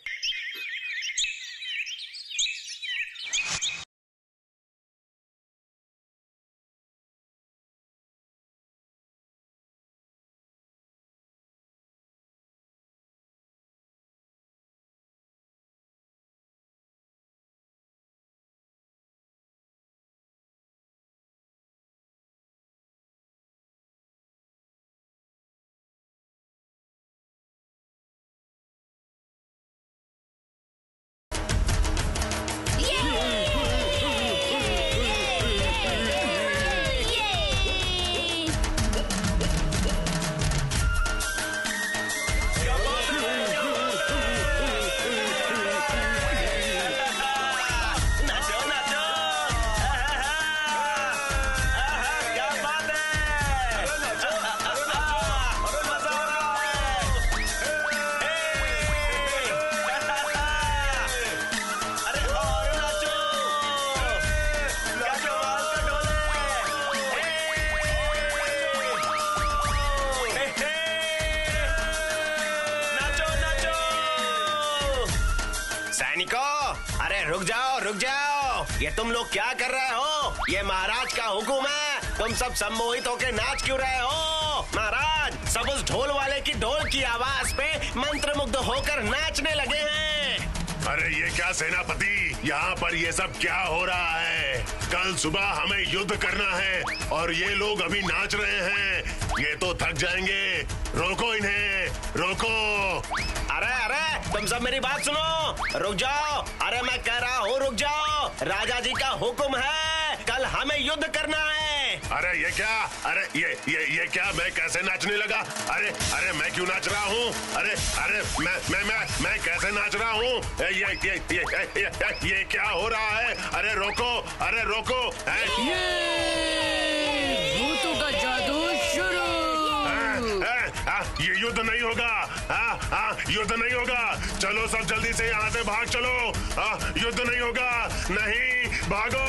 रुक जाओ, ये तुम लोग क्या कर रहे हो? ये महाराज का हुक्म है, तुम सब सम्मोहित होकर नाच क्यों रहे हो? महाराज सब उस ढोल वाले की ढोल की आवाज पे मंत्रमुग्ध होकर नाचने लगे हैं। अरे ये क्या सेनापति, यहाँ पर ये सब क्या हो रहा है? कल सुबह हमें युद्ध करना है और ये लोग अभी नाच रहे हैं। ये तो थक जाएंगे। रोको इन्हें, रोको। अरे तुम सब मेरी बात सुनो, रुक जाओ। अरे मैं कह रहा हूँ रुक जाओ, राजा जी का हुक्म है, कल हमें युद्ध करना है। अरे ये क्या? अरे ये क्या? मैं कैसे नाचने लगा? अरे मैं क्यों नाच रहा हूँ? अरे मैं कैसे नाच रहा हूँ? ये क्या हो रहा है? अरे रोको। भूतों का जादू शुरू। ये युद्ध नहीं होगा। युद्ध नहीं होगा। चलो सब जल्दी से यहाँ से भाग चलो। युद्ध नहीं होगा। नहीं, भागो।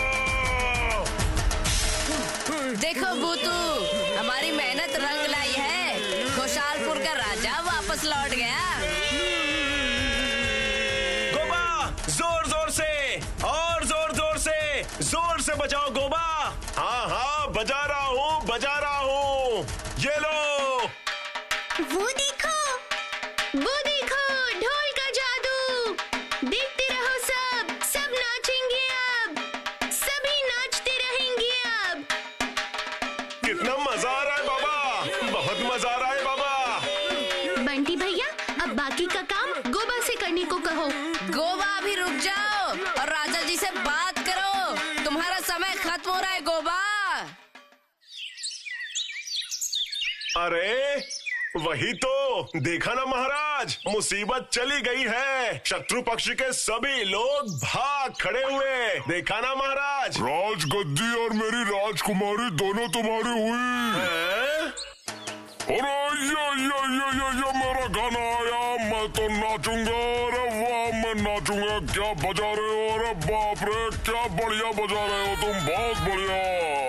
देखो भूतू, हमारी मेहनत रंग लाई है। खुशालपुर का राजा वापस लौट गया। गोबा, जोर से और जोर से बजाओ गोबा। हाँ, बजा रहा हूँ। ये लो। वो देखो, ढोल का जादू। देखते रहो सब नाचेंगे अब, सभी नाचते रहेंगे अब। कितना मजा आ रहा है बाबा, बहुत मजा आ रहा है बाबा। बंटी भैया, अब बाकी का काम गोबा से करने को कहो। गोबा अभी रुक जाओ और राजा जी से बात करो, तुम्हारा समय खत्म हो रहा है गोबा। अरे वही तो, देखा ना महाराज, मुसीबत चली गई है। शत्रु पक्ष के सभी लोग भाग खड़े हुए। देखा ना महाराज। राजगद्दी और मेरी राजकुमारी दोनों तुम्हारी हुई। अरे ये मेरा गाना आया, मैं तो नाचूंगा। अरे वाह, मैं नाचूंगा। क्या बजा रहे हो? अरे बाप रे, क्या बढ़िया बजा रहे हो तुम, बहुत बढ़िया।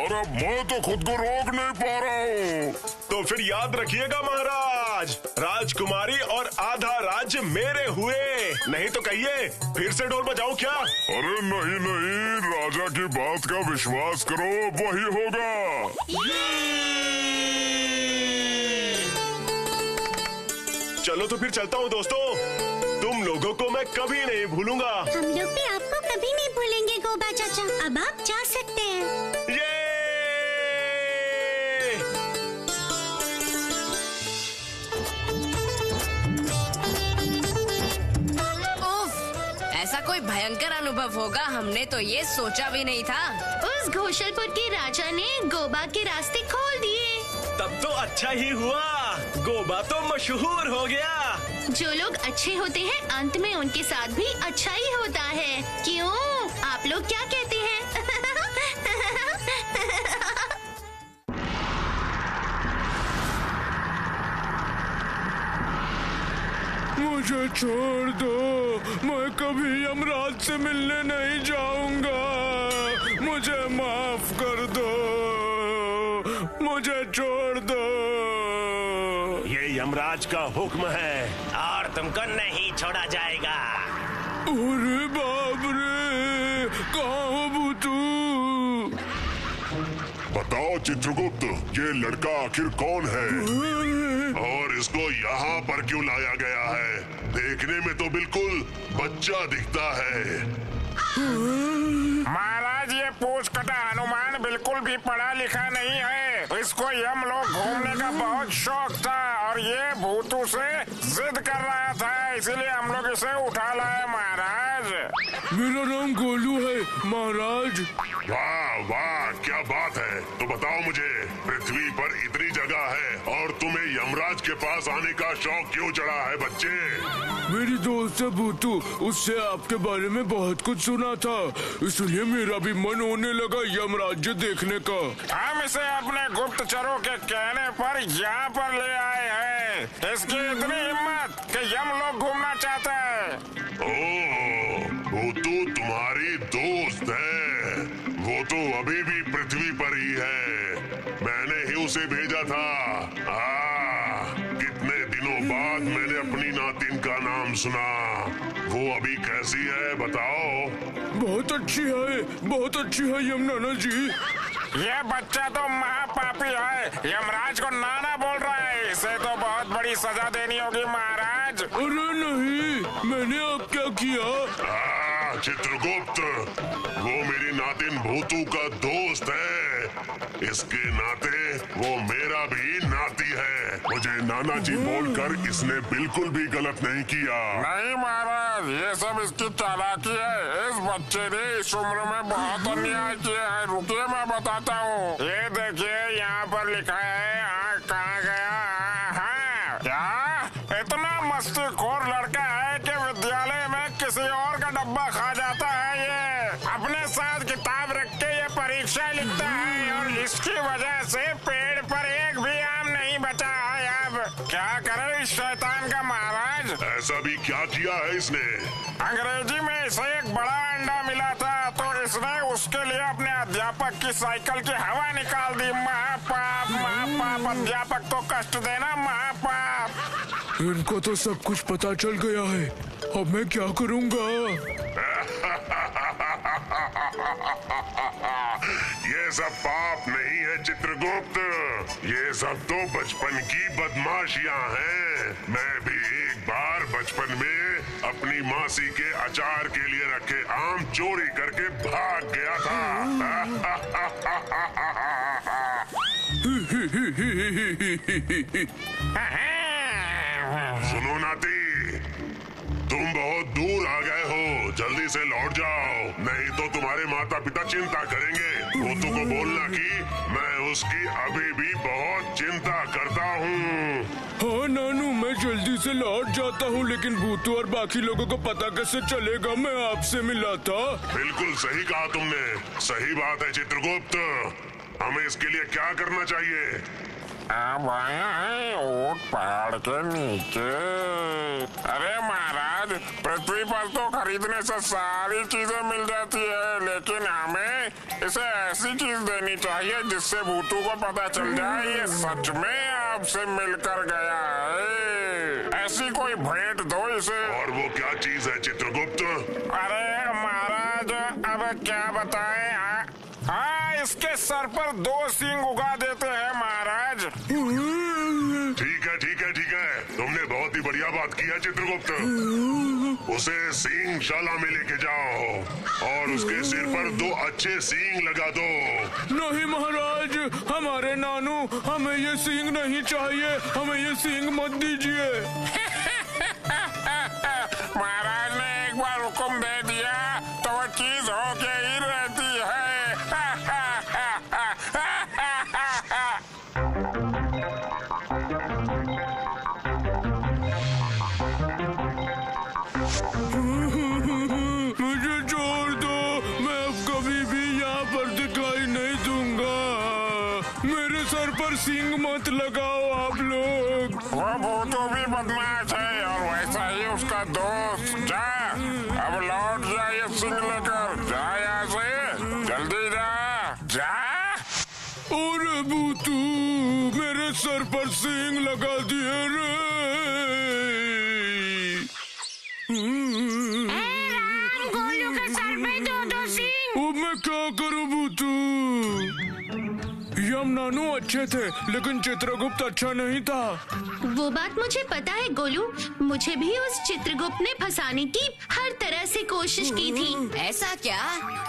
अरे मैं तो खुद को रोक नहीं पा रहा हूँ। तो फिर याद रखिएगा महाराज, राजकुमारी और आधा राज्य मेरे हुए। नहीं तो कहिए फिर से ढोल बजाऊं क्या? अरे नहीं, राजा की बात का विश्वास करो, वही होगा। चलो तो फिर चलता हूँ दोस्तों, तुम लोगों को मैं कभी नहीं भूलूंगा। हम लोग भी आपको कभी नहीं भूलेंगे गोबा चाचा। अब आप जा सकते हैं। ये ऐसा कोई भयंकर अनुभव होगा, हमने तो ये सोचा भी नहीं था। उस घोषलपुर के राजा ने गोबा के रास्ते खोल दिए। तब तो अच्छा ही हुआ, गोबा तो मशहूर हो गया। जो लोग अच्छे होते हैं अंत में उनके साथ भी अच्छा ही होता है। क्यों, आप लोग क्या कहते हैं? मुझे छोड़ दो, मैं कभी यमराज से मिलने नहीं जाऊंगा। मुझे माफ कर दो, मुझे छोड़ दो। ये यमराज का हुक्म है और तुमको नहीं छोड़ा जाएगा। अरे बाप रे, कहाँ हो भूतू? बताओ चित्रगुप्त, ये लड़का आखिर कौन है और इसको यहाँ पर क्यों लाया गया है? देखने में तो बिल्कुल बच्चा दिखता है। महाराज, ये पूछ कटा हनुमान बिल्कुल भी पढ़ा लिखा नहीं है। इसको यमलोक घूमने का बहुत शौक था और ये भूतू से जिद कर रहा था, इसीलिए हम लोग इसे उठा लाए महाराज। मेरा नाम गोलू है महाराज। वाह वाह, क्या बात है। तो बताओ मुझे, पृथ्वी पर इतनी जगह है और तुम्हें यमराज के पास आने का शौक क्यों चढ़ा है बच्चे? मेरी दोस्त है भूतू, उससे आपके बारे में बहुत कुछ सुना था, इसलिए मेरा भी मन होने लगा यमराज्य देखने का। हम इसे अपने गुप्तचरों के कहने पर यहाँ पर ले आए हैं। इसकी इतनी हिम्मत कि यमलोक घूमना चाहता है। ओह, भूतू तुम्हारी दोस्त है। वो तो अभी भी पृथ्वी पर ही है, मैंने ही उसे भेजा था। कितने दिनों बाद मैंने अपनी नातिन का नाम सुना। वो अभी कैसी है बताओ? बहुत अच्छी है, बहुत अच्छी है यमनाना जी। ये बच्चा तो महापापी है, यमराज को नाना बोल रहा है। इसे तो बहुत बड़ी सजा देनी होगी महाराज। अरे नहीं, मैंने अब क्या किया? चित्रगुप्त, वो मेरी नातिन भूतू का दोस्त है, इसके नाते वो मेरा भी नाती है। मुझे नाना जी बोलकर इसने बिल्कुल भी गलत नहीं किया। नहीं महाराज, ये सब इसकी चालाकी है। इस बच्चे ने इस उम्र में बहुत अन्याय किया है। रुकिए मैं बताता हूँ। ये देखिए, यहाँ पर लिखा है। कहाँ गया? हाँ, क्या इतना मस्तीखोर लड़का है कि विद्यालय में किसी और का डब्बा खा जाता है। ये अपने साथ किताब रख के ये परीक्षा लिखता है और इसकी वजह से पेड़ पर एक भी आम नहीं बचा है। अब क्या करे इस शैतान का महाराज? ऐसा भी क्या किया है इसने? अंग्रेजी में इसे एक बड़ा अंडा मिला था, तो इसने उसके लिए अपने अध्यापक की साइकिल की हवा निकाल दी। महापाप, महापाप, अध्यापक को कष्ट देना महापाप। इनको तो सब कुछ पता चल गया है, अब मैं क्या करूँगा? ये सब पाप नहीं है चित्रगुप्त, ये सब तो बचपन की बदमाशियां हैं। मैं भी एक बार बचपन में अपनी मासी के अचार के लिए रखे आम चोरी करके भाग गया था। सुनो नाती, तुम बहुत दूर आ गए हो, जल्दी से लौट जाओ, नहीं तो तुम्हारे माता पिता चिंता करेंगे। भूतू को बोलना कि मैं उसकी अभी भी बहुत चिंता करता हूँ। हाँ नानू, मैं जल्दी से लौट जाता हूँ, लेकिन भूतू और बाकी लोगों को पता कैसे चलेगा मैं आपसे मिला था? बिल्कुल सही कहा तुमने, सही बात है चित्रगुप्त। हमें इसके लिए क्या करना चाहिए? अब आया है ऊंट पहाड़ के नीचे। अरे महाराज, पृथ्वी पर तो खरीदने से सारी चीजें मिल जाती है, लेकिन हमें इसे ऐसी चीज देनी चाहिए जिससे भूतू को पता चल जाए ये सच में आपसे मिलकर गया है। ऐसी कोई भेंट दो इसे। और वो क्या चीज है चित्रगुप्त? अरे महाराज, अब क्या बताएं। हाँ, इसके सर पर 2 सींग उगा देते हैं महाराज। ठीक है ठीक है ठीक है, तुमने बहुत ही बढ़िया बात की है चित्रगुप्त। उसे सींग शाला में लेके जाओ और उसके सिर पर 2 अच्छे सींग लगा दो। नहीं महाराज, हमारे नानू, हमें ये सींग नहीं चाहिए, हमें ये सींग मत दीजिए। महाराज ने एक बार हुक्म दे दिया तो वो चीज होके ही रहती है। मुझे छोड़ दो, मैं अब कभी भी यहाँ पर दिखाई नहीं दूंगा। मेरे सर पर सींग मत लगाओ आप लोग। वो भूतू भी बदमाश है और वैसा ही उसका दोस्त। जा अब लौट जा ये सिंह लेकर, जा यहाँ से, जल्दी जा जा। अरे भूतू, मेरे सर पर सींग लगा दिए रे। गोलू के सर पे दो सींग। अब मैं क्या करूं भूतू? यम नानू अच्छे थे लेकिन चित्रगुप्त अच्छा नहीं था। वो बात मुझे पता है गोलू, मुझे भी उस चित्रगुप्त ने फंसाने की हर तरह से कोशिश की थी। ऐसा क्या?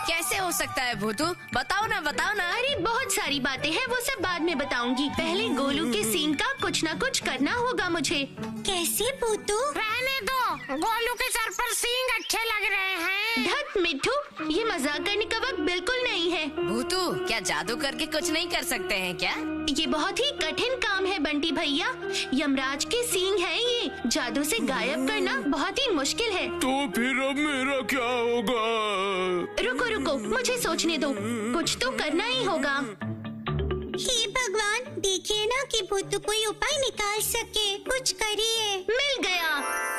कैसे हो सकता है भूतू? बताओ ना, बताओ ना। अरे बहुत सारी बातें हैं, वो सब बाद में बताऊंगी। पहले गोलू के सीन का कुछ ना कुछ करना होगा मुझे। कैसे भूतू? रहने दो, गोलू के सर पर सींग अच्छे लग रहे हैं। धत मिट्ठू, ये मजाक करने का वक्त बिल्कुल नहीं है। भूतू, क्या जादू करके कुछ नहीं कर सकते हैं क्या? ये बहुत ही कठिन काम है बंटी भैया। यमराज के सींग हैं ये, जादू से गायब करना बहुत ही मुश्किल है। तो फिर अब मेरा क्या होगा? रुको रुको, मुझे सोचने दो, कुछ तो करना ही होगा। हे भगवान, देखिए ना कि भूतू कोई उपाय निकाल सके, कुछ करिए। मिल गया,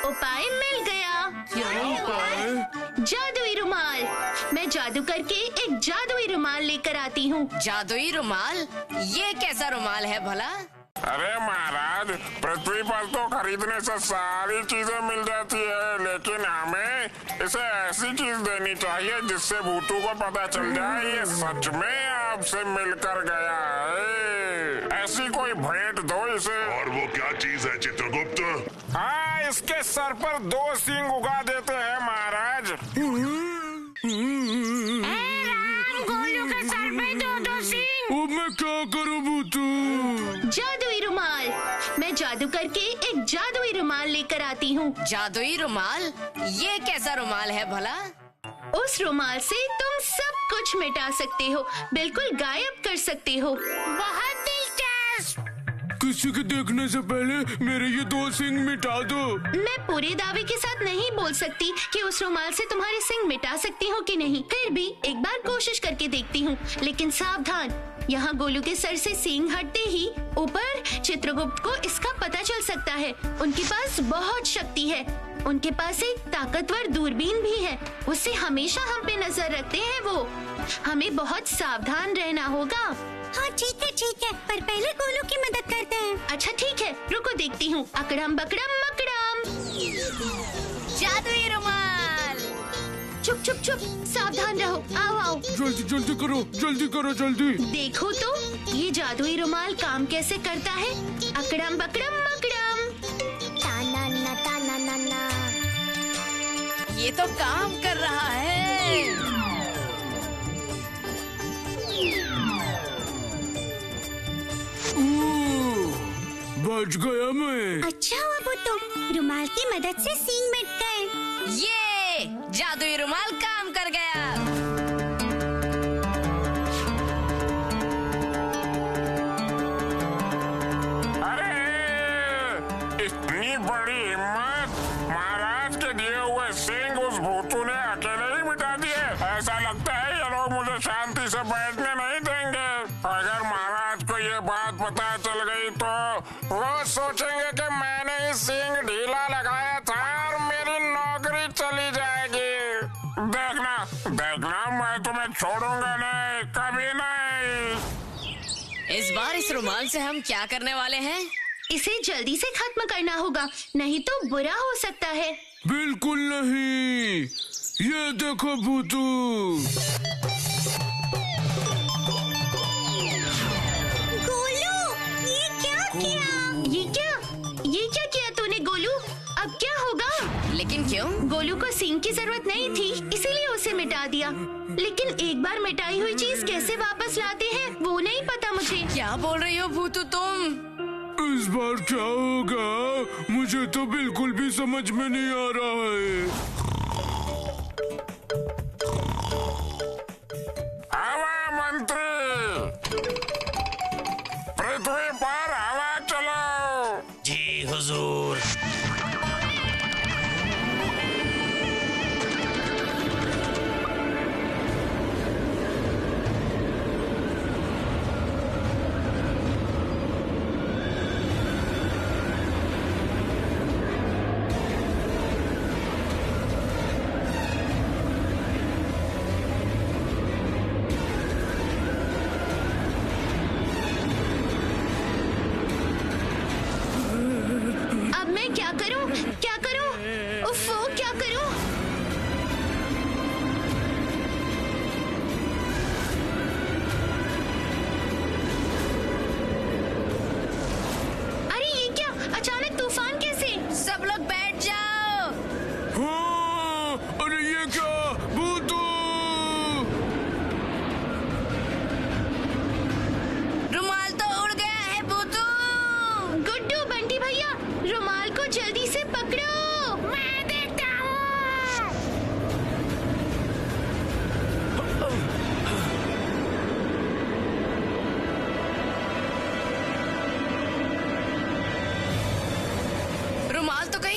उपाय मिल गया। क्या उपाय? जादुई रुमाल। मैं जादू करके एक जादुई रुमाल लेकर आती हूँ। जादुई रुमाल? ये कैसा रुमाल है भला? अरे महाराज, पृथ्वी पर तो खरीदने से सारी चीजें मिल जाती है, लेकिन हमें इसे ऐसी चीज देनी चाहिए जिससे भूतू को पता चल जाए ये सच में आपसे मिलकर गया है। ऐसी कोई भेंट दो इसे। और वो क्या चीज है चित्रगुप्त? हाँ, इसके सर पर 2 सींग उगा देते हैं महाराज। गोलू के सर पे दो सींग। अब मैं क्या करूं भूतू? जादुई रुमाल। मैं जादू करके एक जादुई रुमाल लेकर आती हूँ। जादुई रुमाल? ये कैसा रुमाल है भला? उस रुमाल से तुम सब कुछ मिटा सकते हो, बिल्कुल गायब कर सकते हो। बहुत दिलचस्प। किसी के देखने से पहले मेरे ये 2 सींग मिटा दो। मैं पूरे दावे के साथ नहीं बोल सकती कि उस रुमाल से तुम्हारे सींग मिटा सकती हूँ कि नहीं, फिर भी एक बार कोशिश करके देखती हूँ। लेकिन सावधान, यहाँ गोलू के सर से सींग हटते ही ऊपर चित्रगुप्त को इसका पता चल सकता है। उनके पास बहुत शक्ति है, उनके पास एक ताकतवर दूरबीन भी है, उससे हमेशा हम पे नजर रखते हैं वो। हमें बहुत सावधान रहना होगा। हाँ ठीक है, पर पहले गोलू की मदद करते हैं। अच्छा ठीक है, रुको देखती हूँ। अकड़म बकड़म मकड़म। जादुई रुमाल। चुप चुप चुप, सावधान रहो। आओ आओ, जल्दी जल्दी करो, जल्दी करो, जल्दी। देखो तो ये जादुई रुमाल काम कैसे करता है। अकड़म बकड़म मकड़म। ताना ना ताना ना ना। ये तो काम कर रहा है। बच गया मैं। अच्छा हुआ भूतू, रुमाल की मदद से सींग मिट गए। ये जादुई रुमाल काम कर गया। अरे, इतनी बड़ी हिम्मत! महाराज के दिए हुए सींग उस भूतू ने अकेले ही मिटा दिए। ऐसा लगता है ये लोग मुझे शांति से बैठने नहीं देंगे। अगर महाराज को ये बात पता चल गई तो वो सोचेंगे कि मैंने ही सींग ढीला लगाया था और मेरी नौकरी चली जाएगी। देखना देखना, मैं तुम्हें छोड़ूंगा नहीं, कभी नहीं। इस बार इस रुमाल से हम क्या करने वाले हैं? इसे जल्दी से खत्म करना होगा, नहीं तो बुरा हो सकता है। बिल्कुल नहीं, ये देखो भूतू। गोलू, ये क्या किया? ये क्या किया तूने गोलू? अब क्या होगा? लेकिन क्यों? गोलू को सींग की जरूरत नहीं थी, इसीलिए उसे मिटा दिया। लेकिन एक बार मिटाई हुई चीज कैसे वापस लाते हैं वो नहीं पता मुझे। क्या बोल रही हो भूतू तुम? इस बार क्या होगा मुझे तो बिल्कुल भी समझ में नहीं आ रहा है। हवा मंत्री, पृथ्वी पर हवा चलाओ। जी हुजूर।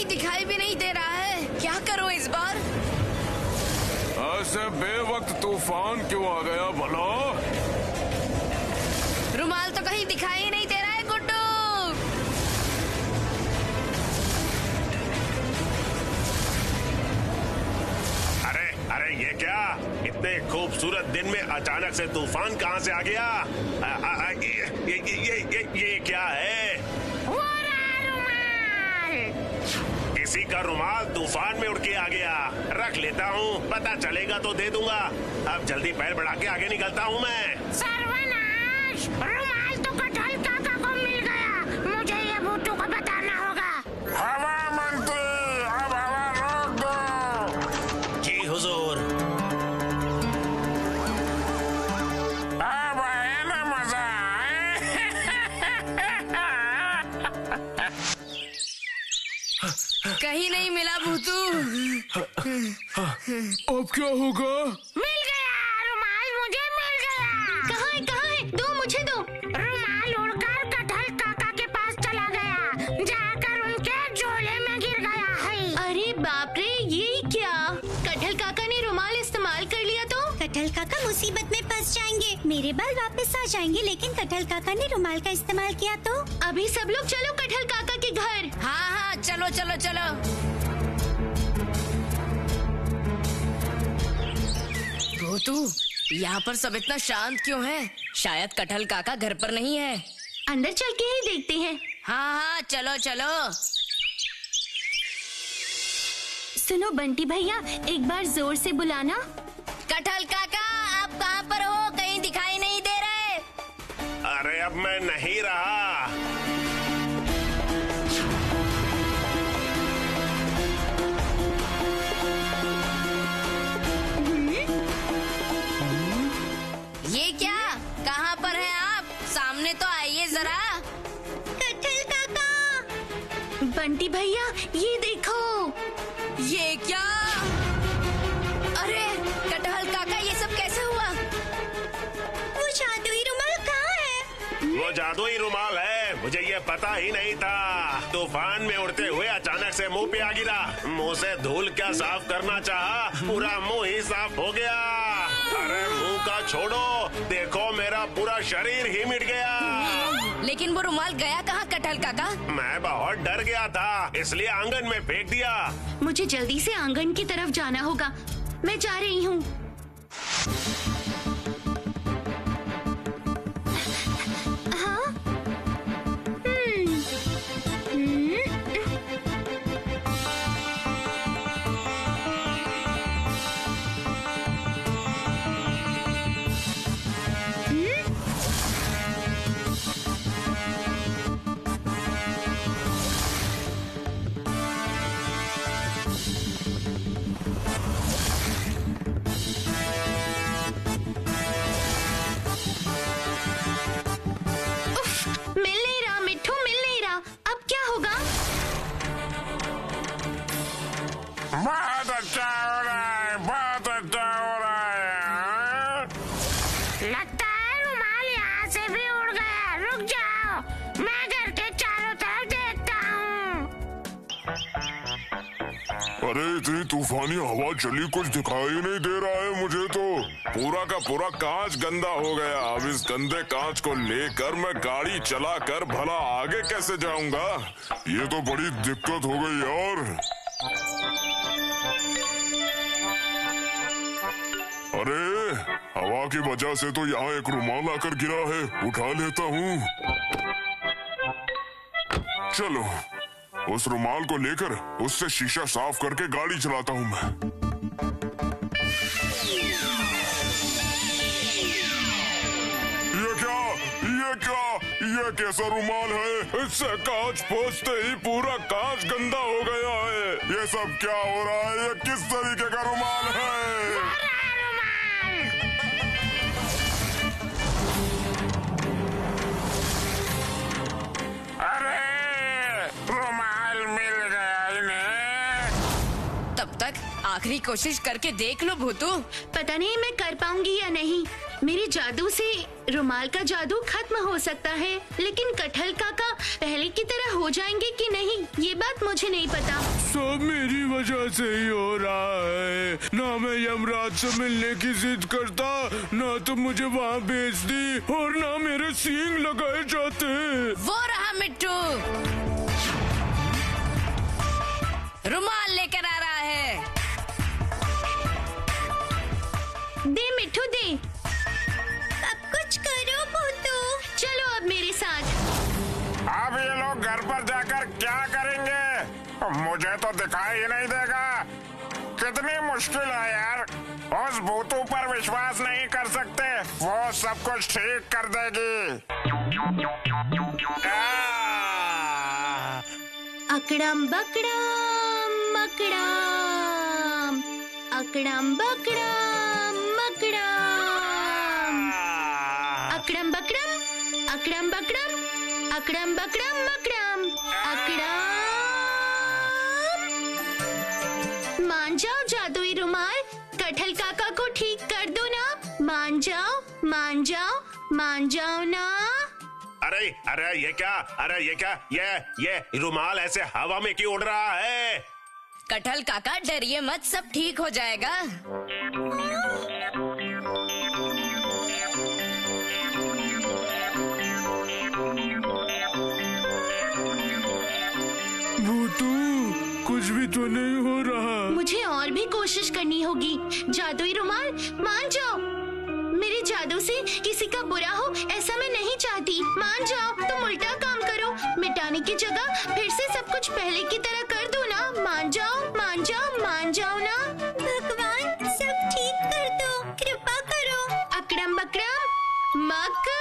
दिखाई भी नहीं दे रहा है। क्या करो इस बार? ऐसे बेवक्त तूफान क्यों आ गया भला? रुमाल तो कहीं दिखाई ही नहीं दे रहा है गुड्डू। अरे ये क्या? इतने खूबसूरत दिन में अचानक से तूफान कहाँ से आ गया? ये क्या है? वो रहा रुमाल। किसी का रुमाल तूफान में उड़ के आ गया। रख लेता हूँ, पता चलेगा तो दे दूंगा। अब जल्दी पैर बढ़ा के आगे निकलता हूँ मैं। सर्वनाश! रुमाल तो कटहल काका को मिल गया। मुझे ये भूतू को बताना होगा। हवा मंत्री, अब हवा रोक दो। जी हुजूर। अब आया ना मजा? कहीं नहीं मिला भूतू। अब क्या होगा? मिल गया रुमाल, मुझे मिल गया। कहाँ है? दो, मुझे दो। रुमाल उड़कर कटहल काका के पास चला गया, जाकर उनके झोले में गिर गया है। अरे बाप रे, ये क्या? कटहल काका ने रुमाल इस्तेमाल कर लिया तो? कटहल काका मुसीबत में फंस जाएंगे। मेरे बाल वापस आ जाएंगे, लेकिन कटहल काका ने रुमाल का इस्तेमाल किया तो? अभी सब लोग चलो कटहल काका के घर। हाँ, चलो चलो चलो। भूतू, यहाँ पर सब इतना शांत क्यों है? शायद कटहल काका घर पर नहीं है। अंदर चल के ही देखते हैं। हाँ, चलो चलो। सुनो बंटी भैया, एक बार जोर से बुलाना। कटहल काका, आप कहाँ पर हो? कहीं दिखाई नहीं दे रहे। अरे अब मैं नहीं रहा। ये क्या? कहाँ पर हैं आप? सामने तो आइए जरा। कटहल काका! बंटी भैया, ये देखो। ये क्या? अरे कटहल काका, ये सब कैसे हुआ? वो जादुई रुमाल कहाँ है? वो जादुई रुमाल है, मुझे ये पता ही नहीं था। तूफान में उड़ते हुए अचानक से मुंह पे आ गिरा। मुंह से धूल क्या साफ करना चाहा, पूरा मुंह ही साफ हो गया। अरे मुंह का छोड़ो, देखो मेरा पूरा शरीर ही मिट गया। लेकिन वो रुमाल गया कहाँ कटहल काका? मैं बहुत डर गया था, इसलिए आंगन में फेंक दिया। मुझे जल्दी से आंगन की तरफ जाना होगा। मैं जा रही हूँ। हाँ? मिल नहीं रहा मिट्ठू, मिल नहीं रहा। अब क्या होगा? बहुत अच्छा हो रहा है, बहुत अच्छा हो रहा है। लगता है रुमाल यहाँ से भी उड़ गया। रुक जाओ, मैं घर के चारों तरफ देखता हूँ। अरे इतनी तूफानी हवा चली, कुछ दिखाई नहीं दे रहा है मुझे तो। पूरा का पूरा कांच गंदा हो गया। अब इस गंदे कांच को लेकर मैं गाड़ी चलाकर भला आगे कैसे जाऊंगा? ये तो बड़ी दिक्कत हो गई यार। अरे हवा की वजह से तो यहाँ एक रुमाल आकर गिरा है, उठा लेता हूँ। चलो उस रुमाल को लेकर उससे शीशा साफ करके गाड़ी चलाता हूँ मैं। ये कैसा रुमाल है? इससे कांच पोंछते ही पूरा कांच गंदा हो गया है। ये सब क्या हो रहा है? ये किस तरीके का रुमाल है? अरे रुमाल मिल गया इन्हें। तब तक आखिरी कोशिश करके देख लो भूतू। पता नहीं मैं कर पाऊंगी या नहीं। मेरे जादू से रुमाल का जादू खत्म हो सकता है, लेकिन कटहल काका पहले की तरह हो जाएंगे कि नहीं ये बात मुझे नहीं पता। सब मेरी वजह से ही हो रहा है। ना मैं यमराज से मिलने की जिद करता, ना तुम मुझे वहाँ भेज दी, और ना मेरे सींग लगाए जाते। वो रहा मिट्टू, रुमाल लेकर आ रहा है। दे मिट्टू दे। अब कुछ करो भूतू। चलो अब मेरे साथ। अब ये लोग घर पर जाकर क्या करेंगे? मुझे तो दिखाई ही नहीं देगा। कितनी मुश्किल है यार। उस भूतू पर विश्वास नहीं कर सकते, वो सब कुछ ठीक कर देगी। अकड़म बकड़म मकड़म, अकड़म बकड़म मकड़म, अकड़म बकड़म, अकड़म बकड़म, अकड़म बकड़म मकड़म, अकड़म। मान जाओ जादुई रुमाल, कटहल काका को ठीक कर दो ना। मान जाओ, मान जाओ, मान जाओ ना। अरे अरे ये क्या, अरे ये क्या, ये रुमाल ऐसे हवा में क्यों उड़ रहा है? कटहल काका डरिए मत, सब ठीक हो जाएगा। भूतू कुछ भी तो नहीं हो रहा। मुझे और भी कोशिश करनी होगी। जादुई रुमाल मान जाओ, मेरे जादू से किसी का बुरा हो ऐसा मैं नहीं चाहती। मान जाओ, तुम उल्टा काम करो, मिटाने की जगह फिर से सब कुछ पहले की तरह कर दो ना। मान जाओ, मान जाओ, मान जाओ ना। भगवान सब ठीक कर दो, कृपा करो। अकड़म बकड़म मकड़म।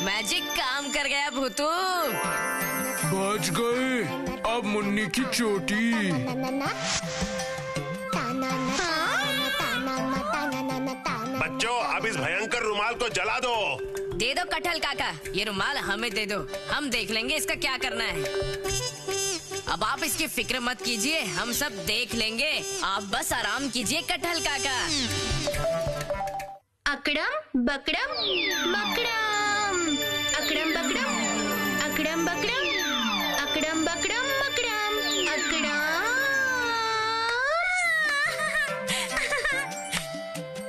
मैजिक काम कर गया भूतू। बच गए। अब मुन्नी की चोटी। बच्चों, अब इस भयंकर रुमाल को जला दो। दे दो कटहल काका, ये रुमाल हमें दे दो, हम देख लेंगे इसका क्या करना है। अब आप इसकी फिक्र मत कीजिए, हम सब देख लेंगे, आप बस आराम कीजिए कटहल काका। अकड़म बकड़म मकड़म, अकड़म बकड़म, अकड़म बकड़म, अकड़म बकड़म मकड़म, अकड़म।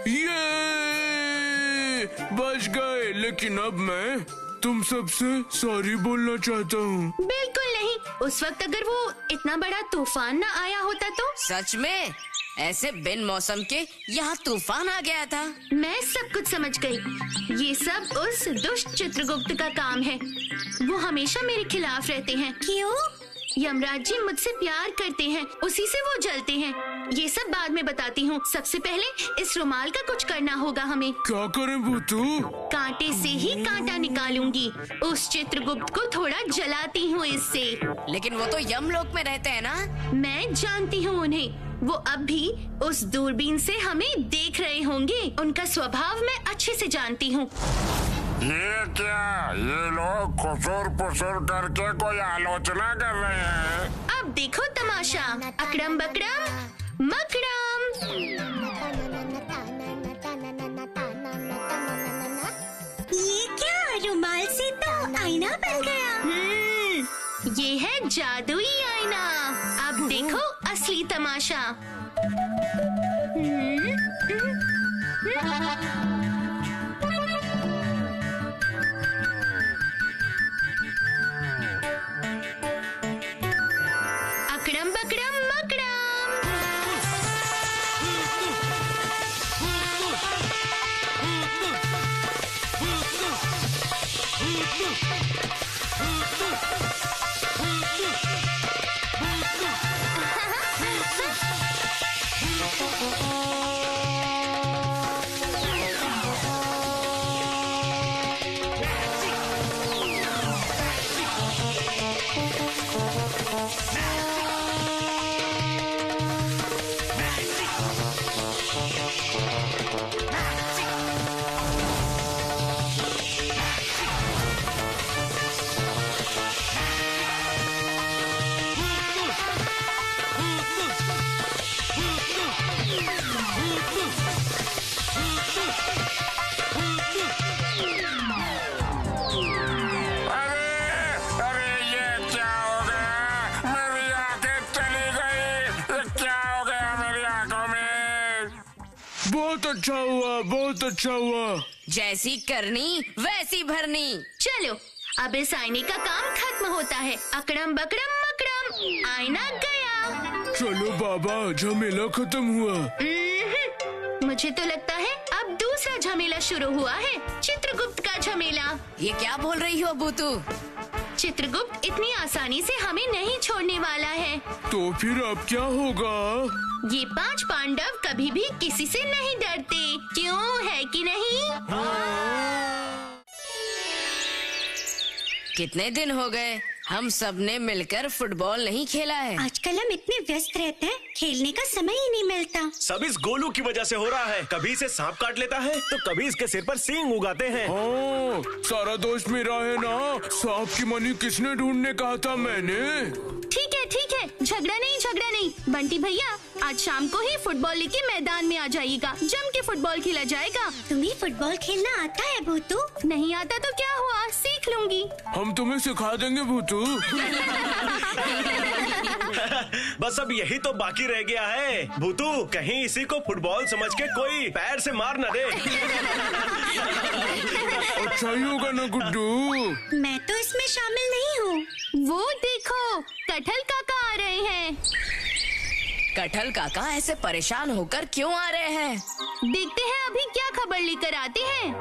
ये बच गए, लेकिन अब मैं तुम सबसे सॉरी बोलना चाहता हूँ। बिल्कुल नहीं, उस वक्त अगर वो इतना बड़ा तूफान न आया होता तो। सच में ऐसे बिन मौसम के यहाँ तूफान आ गया था। मैं सब कुछ समझ गई, ये सब उस दुष्ट चित्रगुप्त का काम है। वो हमेशा मेरे खिलाफ रहते हैं। क्यों? यमराज जी मुझसे प्यार करते हैं, उसी से वो जलते हैं। ये सब बाद में बताती हूँ, सबसे पहले इस रुमाल का कुछ करना होगा हमें। क्या करें भूतू? कांटे से ही कांटा निकालूंगी, उस चित्रगुप्त को थोड़ा जलाती हूँ इससे। लेकिन वो तो यमलोक में रहते हैं ना। मैं जानती हूँ उन्हें, वो अब भी उस दूरबीन से हमें देख रहे होंगे। उनका स्वभाव मैं अच्छे से जानती हूँ। ये क्या, ये लोग खुसुर पुसुर करके कोई आलोचना कर रहे हैं। अब देखो तमाशा, अकड़म बकड़म मकड़म। ये क्या, रुमाल से तो आईना बन गया। ये है जादुई आईना। अब देखो असली तमाशा। अकड़म बकड़म मकड़म। बहुत अच्छा हुआ, बहुत अच्छा हुआ। जैसी करनी वैसी भरनी। चलो अब इस आईने का काम खत्म होता है। अकड़म बकड़म मकड़म, आईना गया। चलो बाबा, झमेला खत्म हुआ। मुझे तो लगता है अब दूसरा झमेला शुरू हुआ है, चित्रगुप्त का झमेला। ये क्या बोल रही हो बूतू? चित्रगुप्त इतनी आसानी से हमें नहीं छोड़ने वाला है। तो फिर अब क्या होगा? ये 5 पांडव कभी भी किसी से नहीं डरते, क्यों है कि नहीं? कितने दिन हो गए हम सब ने मिलकर फुटबॉल नहीं खेला है। आजकल हम इतने व्यस्त रहते हैं, खेलने का समय ही नहीं मिलता। सब इस गोलू की वजह से हो रहा है। कभी इसे सांप काट लेता है तो कभी इसके सिर पर सींग उगाते हैं। हाँ, सारा दोष मेरा है ना। सांप की मनी किसने ढूंढने कहा था मैंने? ठीक है, झगड़ा नहीं। बंटी भैया आज शाम को ही फुटबॉल लेके मैदान में आ जाइएगा, जम के फुटबॉल खेला जाएगा। तुम्हें फुटबॉल खेलना आता है भूतू? नहीं आता तो क्या हुआ, सीख लूंगी। हम तुम्हें सिखा देंगे भूतू। बस अब यही तो बाकी रह गया है। भूतू, कहीं इसी को फुटबॉल समझ के कोई पैर से मार न दे। अच्छा ही होगा ना गुड्डू। मैं तो इसमें शामिल नहीं हूँ। वो देखो, कटहल काका आ रहे हैं। कटहल काका ऐसे परेशान होकर क्यों आ रहे हैं? देखते हैं अभी क्या खबर लेकर आते हैं।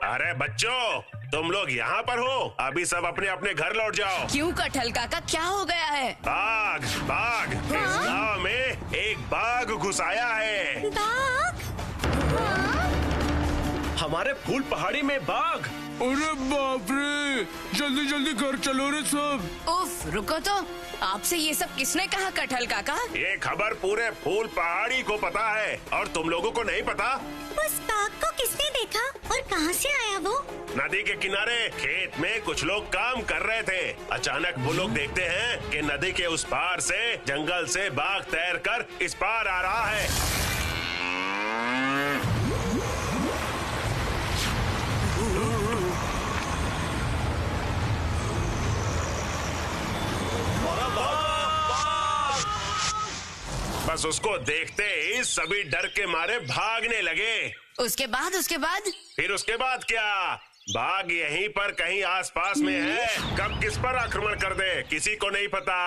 अरे बच्चों, तुम लोग यहाँ पर हो? अभी सब अपने अपने घर लौट जाओ। क्यों कटहल काका, क्या हो गया है? बाघ इस गांव में एक बाघ घुस आया है। बाघ? हमारे फूल पहाड़ी में बाघ? अरे बाप रे, जल्दी घर चलो रे सब। उफ, रुको तो, आपसे ये सब किसने कहा कटहल काका? ये खबर पूरे फूल पहाड़ी को पता है और तुम लोगों को नहीं पता? उस बाघ को किसने देखा और कहाँ से आया वो? नदी के किनारे खेत में कुछ लोग काम कर रहे थे। अचानक वो लोग देखते हैं कि नदी के उस पार से जंगल से बाघ तैर कर इस पार आ रहा है। बस उसको देखते ही सभी डर के मारे भागने लगे। उसके बाद? फिर उसके बाद क्या? बाघ यहीं पर कहीं आसपास में है। कब किस पर आक्रमण कर दे किसी को नहीं पता।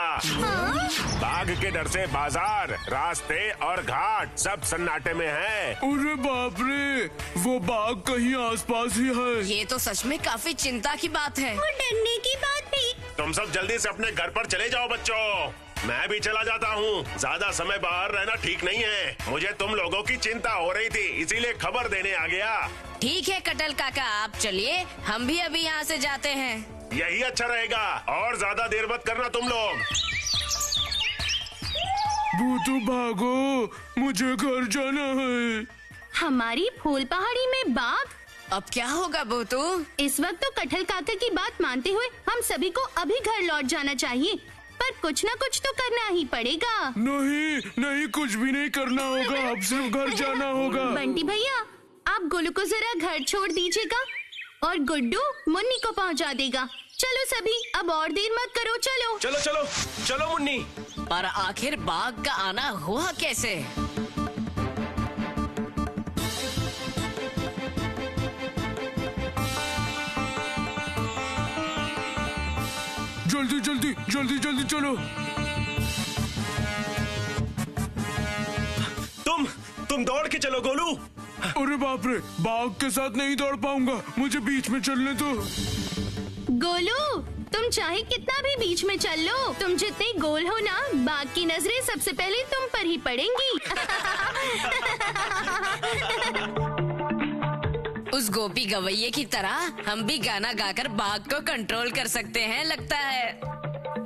बाघ के डर से बाजार, रास्ते और घाट सब सन्नाटे में है। अरे बाप रे, वो बाघ कहीं आसपास ही है। ये तो सच में काफी चिंता की बात है। और डरने की बात भी। तुम सब जल्दी से अपने घर पर चले जाओ बच्चों। मैं भी चला जाता हूँ। ज्यादा समय बाहर रहना ठीक नहीं है। मुझे तुम लोगों की चिंता हो रही थी, इसीलिए खबर देने आ गया। ठीक है कटहल काका, आप चलिए, हम भी अभी यहाँ से जाते हैं। यही अच्छा रहेगा। और ज्यादा देर मत करना तुम लोग। भूतू भागो, मुझे घर जाना है। हमारी फूल पहाड़ी में बाघ? अब क्या होगा बूतू? इस वक्त तो कटहल काका की बात मानते हुए हम सभी को अभी घर लौट जाना चाहिए, पर कुछ न कुछ तो करना ही पड़ेगा। नहीं, कुछ भी नहीं करना होगा। अब सिर्फ घर जाना होगा। बंटी भैया, आप गोलू को जरा घर छोड़ दीजिएगा और गुड्डू मुन्नी को पहुंचा देगा। चलो सभी, अब और देर मत करो, चलो। चलो मुन्नी। पर आखिर बाघ का आना हुआ कैसे? जल्दी चलो। तुम दौड़ के चलो गोलू। अरे बाप रे, बाघ के साथ नहीं दौड़ पाऊंगा, मुझे बीच में चलने दो। गोलू, तुम चाहे कितना भी बीच में चल लो, तुम जितने गोल हो ना, बाघ की नजरें सबसे पहले तुम पर ही पड़ेंगी। उस गोपी गवैये की तरह हम भी गाना गाकर बाघ को कंट्रोल कर सकते हैं लगता है।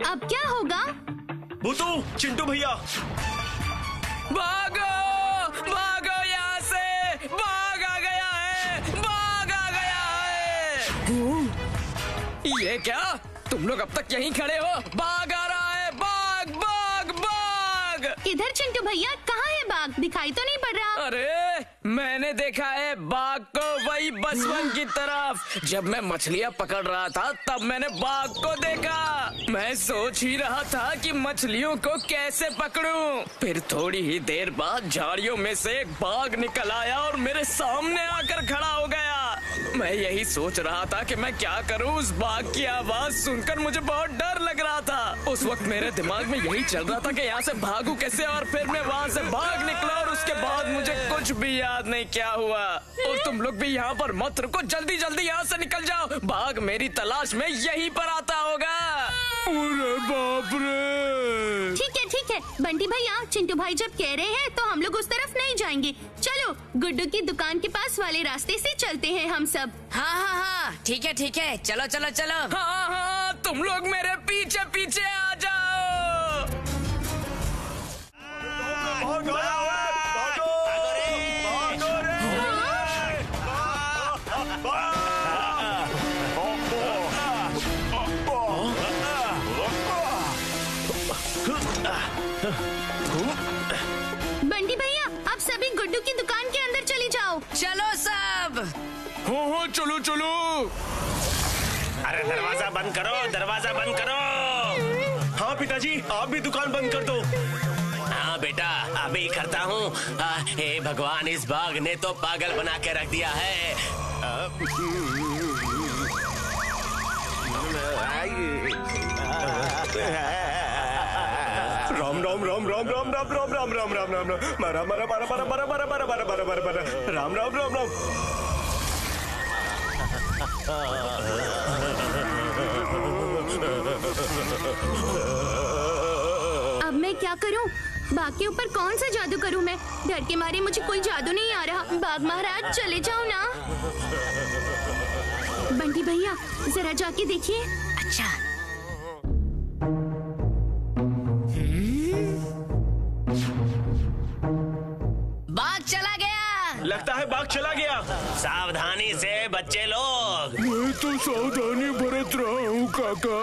अब क्या होगा? भूतू, चिंटू भैया, भागो यहाँ से, बाघ आ गया है। ये क्या, तुम लोग अब तक यहीं खड़े हो? बाघ आ रहा है, बाघ। इधर चिंटू भैया, कहाँ है बाघ? दिखाई तो नहीं पड़ रहा। अरे मैंने देखा है बाघ को, वही बचपन की तरफ। जब मैं मछलियाँ पकड़ रहा था तब मैंने बाघ को देखा। मैं सोच ही रहा था कि मछलियों को कैसे पकड़ूं। फिर थोड़ी ही देर बाद झाड़ियों में से एक बाघ निकल आया और मेरे सामने आकर खड़ा हो गया। मैं यही सोच रहा था कि मैं क्या करूं। उस बाघ की आवाज सुनकर मुझे बहुत डर लग रहा था। उस वक्त मेरे दिमाग में यही चल रहा था कि यहाँ से भागूं कैसे, और फिर मैं वहाँ से भाग निकला और उसके बाद मुझे कुछ भी याद नहीं क्या हुआ। और तुम लोग भी यहाँ पर मत रुको, जल्दी जल्दी यहाँ से निकल जाओ। बाघ मेरी तलाश में यहीं पर आता होगा। अरे बाप रे। ठीक है बंटी भैया, चिंटू भाई जब कह रहे हैं तो हम लोग उस तरफ नहीं जाएंगे। चलो गुड्डू की दुकान के पास वाले रास्ते से चलते हैं हम सब। हाँ, ठीक है, चलो चलो चलो। हाँ, तुम लोग मेरे पीछे पीछे आ जाओ। बंटी भैया, आप सभी गुड्डू की दुकान के अंदर चली जाओ। चलो सब। हाँ चलो चलो। अरे दरवाजा बंद करो, दरवाजा बंद करो। हाँ पिताजी, आप भी दुकान बंद कर दो। हाँ बेटा, अभी करता हूँ। हे भगवान, इस बाघ ने तो पागल बना के रख दिया है। राम राम राम राम राम राम राम राम राम राम राम मरा मरा मरा मरा मरा मरा मरा मरा मरा मरा मरा राम राम राम राम। अब मैं क्या करूं? बाघ के ऊपर कौन सा जादू करूं मैं? डर के मारे मुझे कोई जादू नहीं आ रहा। बाघ महाराज चले जाओ ना। बंटी भैया जरा जाके देखिए। अच्छा। बाघ चला गया। लगता है बाघ चला गया। सावधानी से बच्चे लोग। मैं तो सावधानी बरत रहा हूँ काका।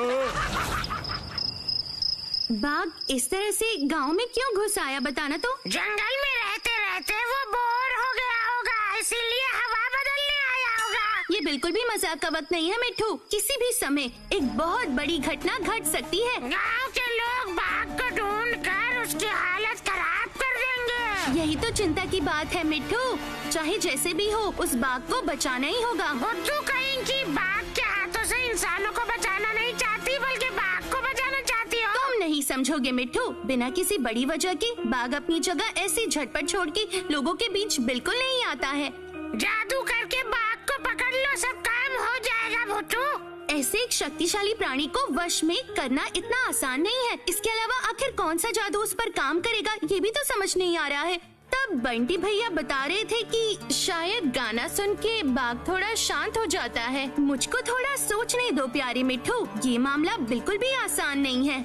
बाघ इस तरह से गांव में क्यों घुस आया, बताना तो। जंगल में रहते रहते वो बोर हो गया होगा, इसीलिए हवा बदलने आया होगा। ये बिल्कुल भी मजाक का वक्त नहीं है मिट्ठू। किसी भी समय एक बहुत बड़ी घटना घट सकती है। गांव के लोग बाघ को ढूंढ कर उसकी हालत खराब कर देंगे। यही तो चिंता की बात है मिट्ठू। चाहे जैसे भी हो, उस बाघ को बचाना ही होगा। बुद्धू कहीं की बाघ के हाथों से इंसानों को बचाना नहीं चाहती, बल्कि बाघ को बचाना चाहती हो। तुम नहीं समझोगे मिट्ठू। बिना किसी बड़ी वजह के बाघ अपनी जगह ऐसी झटपट छोड़ के लोगों के बीच बिल्कुल नहीं आता है। जादू करके बाघ को पकड़ लो, सब काम हो जाएगा बुद्धू। ऐसे एक शक्तिशाली प्राणी को वश में करना इतना आसान नहीं है। इसके अलावा आखिर कौन सा जादू उस पर काम करेगा, ये भी तो समझ नहीं आ रहा है। तब बंटी भैया बता रहे थे कि शायद गाना सुन के बाघ थोड़ा शांत हो जाता है। मुझको थोड़ा सोचने दो प्यारे मिट्ठू, ये मामला बिल्कुल भी आसान नहीं है।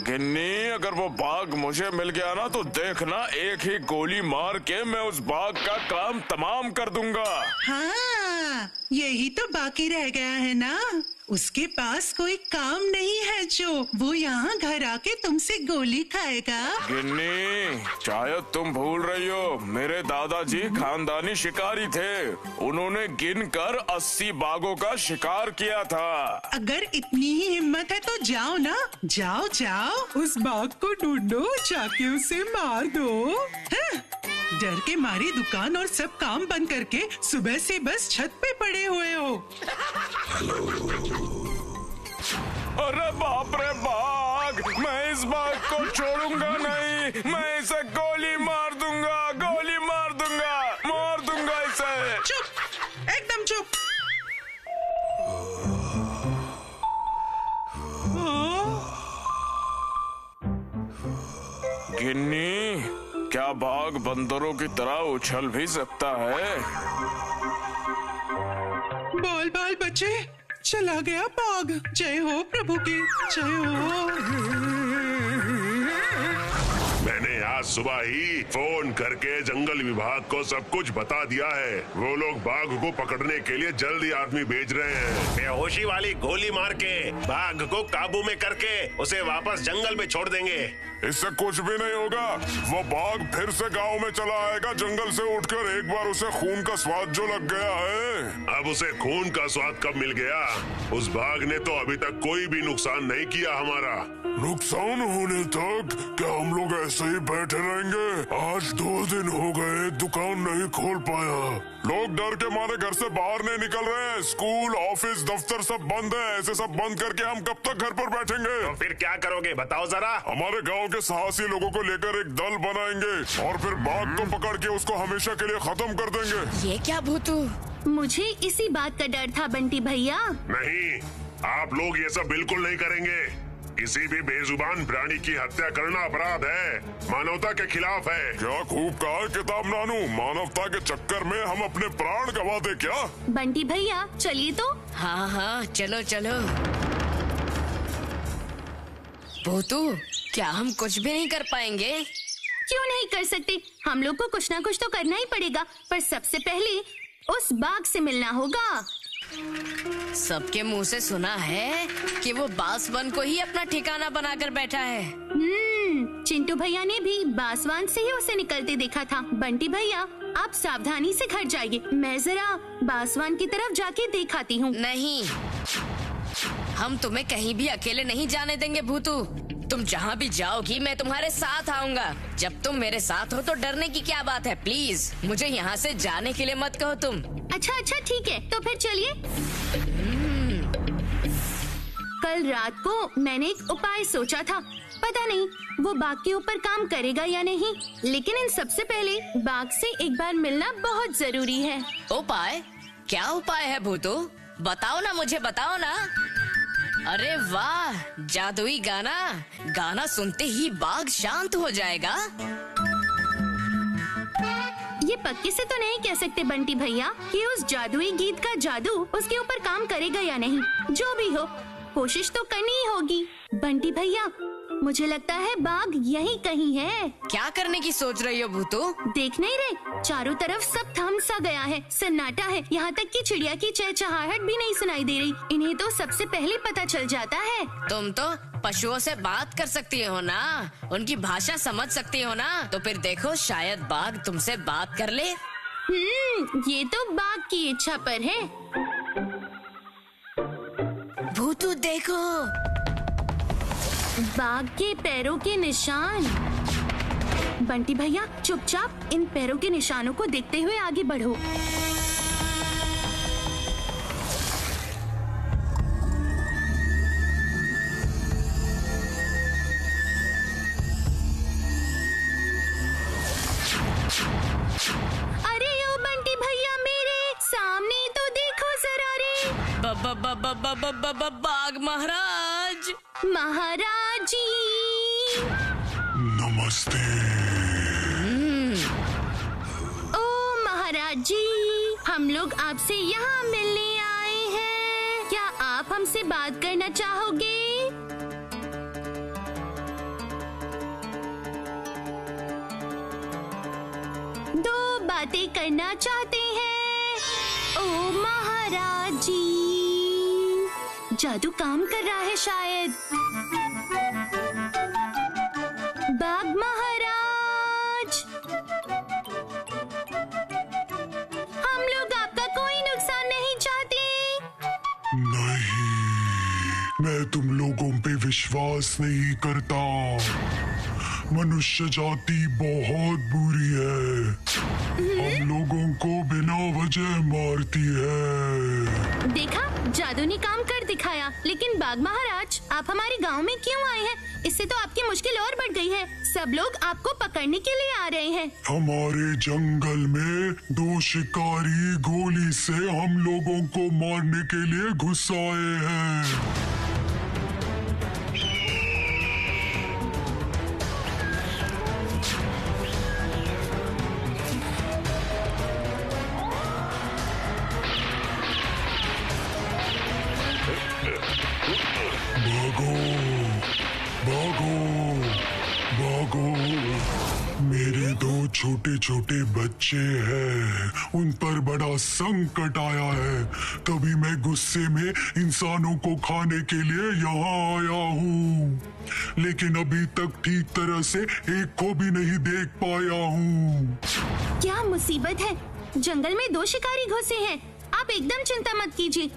गिन्नी, अगर वो बाघ मुझे मिल गया ना तो देखना, एक ही गोली मार के मैं उस बाघ का काम तमाम कर दूंगा। हाँ, यही तो बाकी रह गया है ना। उसके पास कोई काम नहीं है जो वो यहाँ घर आके तुमसे गोली खाएगा। गिन्नी, शायद तुम भूल रही हो, मेरे दादाजी खानदानी शिकारी थे। उन्होंने गिनकर 80 बाघों का शिकार किया था। अगर इतनी ही हिम्मत है तो जाओ ना, जाओ जाओ, उस बाघ को ढूंढो, जाके उसे मार दो। हाँ? डर के मारे दुकान और सब काम बंद करके सुबह से बस छत पे पड़े हुए हो। अरे बाप रे बाघ, मैं इस बाघ को छोड़ूंगा नहीं। मैं इसे गोली मार दूंगा, गोली मार दूंगा इसे। चुप, एकदम चुप। गिन्नी, क्या बाघ बंदरों की तरह उछल भी सकता है? बोल बोल बच्चे, चला गया बाघ। जय हो प्रभु की, जय हो। मैंने आज सुबह ही फोन करके जंगल विभाग को सब कुछ बता दिया है। वो लोग बाघ को पकड़ने के लिए जल्दी आदमी भेज रहे हैं। बेहोशी वाली गोली मार के बाघ को काबू में करके उसे वापस जंगल में छोड़ देंगे। इससे कुछ भी नहीं होगा। वो बाघ फिर से गांव में चला आएगा जंगल से उठकर। एक बार उसे खून का स्वाद जो लग गया है। अब उसे खून का स्वाद कब मिल गया? उस बाघ ने तो अभी तक कोई भी नुकसान नहीं किया हमारा। नुकसान होने तक क्या हम लोग ऐसे ही बैठे रहेंगे? आज 2 दिन हो गए दुकान नहीं खोल पाया। लोग डर के मारे घर से बाहर नहीं निकल रहे हैं। स्कूल, ऑफिस, दफ्तर सब बंद है। ऐसे सब बंद करके हम कब तक घर पर बैठेंगे? तो फिर क्या करोगे बताओ जरा? हमारे गांव के साहसी लोगों को लेकर एक दल बनाएंगे और फिर बाघ को पकड़ के उसको हमेशा के लिए खत्म कर देंगे। ये क्या भूतू? मुझे इसी बात का डर था बंटी भैया। नहीं, आप लोग ये सब बिल्कुल नहीं करेंगे। किसी भी बेजुबान प्राणी की हत्या करना अपराध है, मानवता के खिलाफ है। क्या खूब कहा किताब नानू। मानवता के चक्कर में हम अपने प्राण गवा दे क्या? बंटी भैया चलिए तो। हाँ हाँ चलो चलो। भूतू, क्या हम कुछ भी नहीं कर पाएंगे? क्यों नहीं कर सकते? हम लोग को कुछ ना कुछ तो करना ही पड़ेगा। पर सबसे पहले उस बाघ से मिलना होगा। सबके मुंह से सुना है कि वो बांसवन को ही अपना ठिकाना बनाकर बैठा है। चिंटू भैया ने भी बांसवान से ही उसे निकलते देखा था। बंटी भैया आप सावधानी से घर जाइए, मैं जरा बांसवान की तरफ जाके देख आती हूँ। नहीं, हम तुम्हें कहीं भी अकेले नहीं जाने देंगे भूतू। तुम जहाँ भी जाओगी मैं तुम्हारे साथ आऊंगा। जब तुम मेरे साथ हो तो डरने की क्या बात है? प्लीज मुझे यहाँ से जाने के लिए मत कहो तुम। अच्छा अच्छा ठीक है, तो फिर चलिए। कल रात को मैंने एक उपाय सोचा था, पता नहीं वो बाघ के ऊपर काम करेगा या नहीं, लेकिन इन सबसे पहले बाघ से एक बार मिलना बहुत जरूरी है। उपाय? क्या उपाय है भूतू? बताओ ना, मुझे बताओ ना। अरे वाह, जादुई गाना। गाना सुनते ही बाघ शांत हो जाएगा। ये पक्के से तो नहीं कह सकते बंटी भैया कि उस जादुई गीत का जादू उसके ऊपर काम करेगा या नहीं। जो भी हो, कोशिश तो करनी ही होगी। बंटी भैया मुझे लगता है बाघ यहीं कहीं है। क्या करने की सोच रही हो भूतू? देख नहीं रहे, चारों तरफ सब थम सा गया है, सन्नाटा है। यहाँ तक कि चिड़िया की चहचहाहट भी नहीं सुनाई दे रही। इन्हें तो सबसे पहले पता चल जाता है। तुम तो पशुओं से बात कर सकती हो ना, उनकी भाषा समझ सकती हो ना, तो फिर देखो शायद बाघ तुमसे बात कर ले। ये तो बाघ की इच्छा पर है। भूतू देखो, बाघ के पैरों के निशान। बंटी भैया चुपचाप इन पैरों के निशानों को देखते हुए आगे बढ़ो। अरे ओ बंटी भैया, मेरे सामने तो देखो जरा रे। बाघ महाराज। महाराज जी नमस्ते। ओ महाराज जी, हम लोग आपसे यहाँ मिलने आए हैं। क्या आप हमसे बात करना चाहोगे? दो बातें करना चाहते हैं। ओ महाराज जी, जादू काम कर रहा है शायद। बाघ महाराज, हम लोग आपका कोई नुकसान नहीं चाहते। नहीं, मैं तुम लोगों पे विश्वास नहीं करता। मनुष्य जाति बहुत बुरी है। हम लोगों को बिना वजह मारती है। देखा, जादू ने काम कर दिखाया। लेकिन बाघ महाराज, आप हमारे गांव में क्यों आए हैं? इससे तो आपकी मुश्किल और बढ़ गई है। सब लोग आपको पकड़ने के लिए आ रहे हैं। हमारे जंगल में 2 शिकारी गोली से हम लोगों को मारने के लिए घुस आए हैं। भागो, भागो, भागो। मेरे 2 छोटे छोटे छोटे बच्चे हैं, उन पर बड़ा संकट आया है, तभी मैं गुस्से में इंसानों को खाने के लिए यहाँ आया हूँ, लेकिन अभी तक ठीक तरह से एक को भी नहीं देख पाया हूँ। क्या मुसीबत है, जंगल में 2 शिकारी घुसे हैं। आप एकदम चिंता मत कीजिए,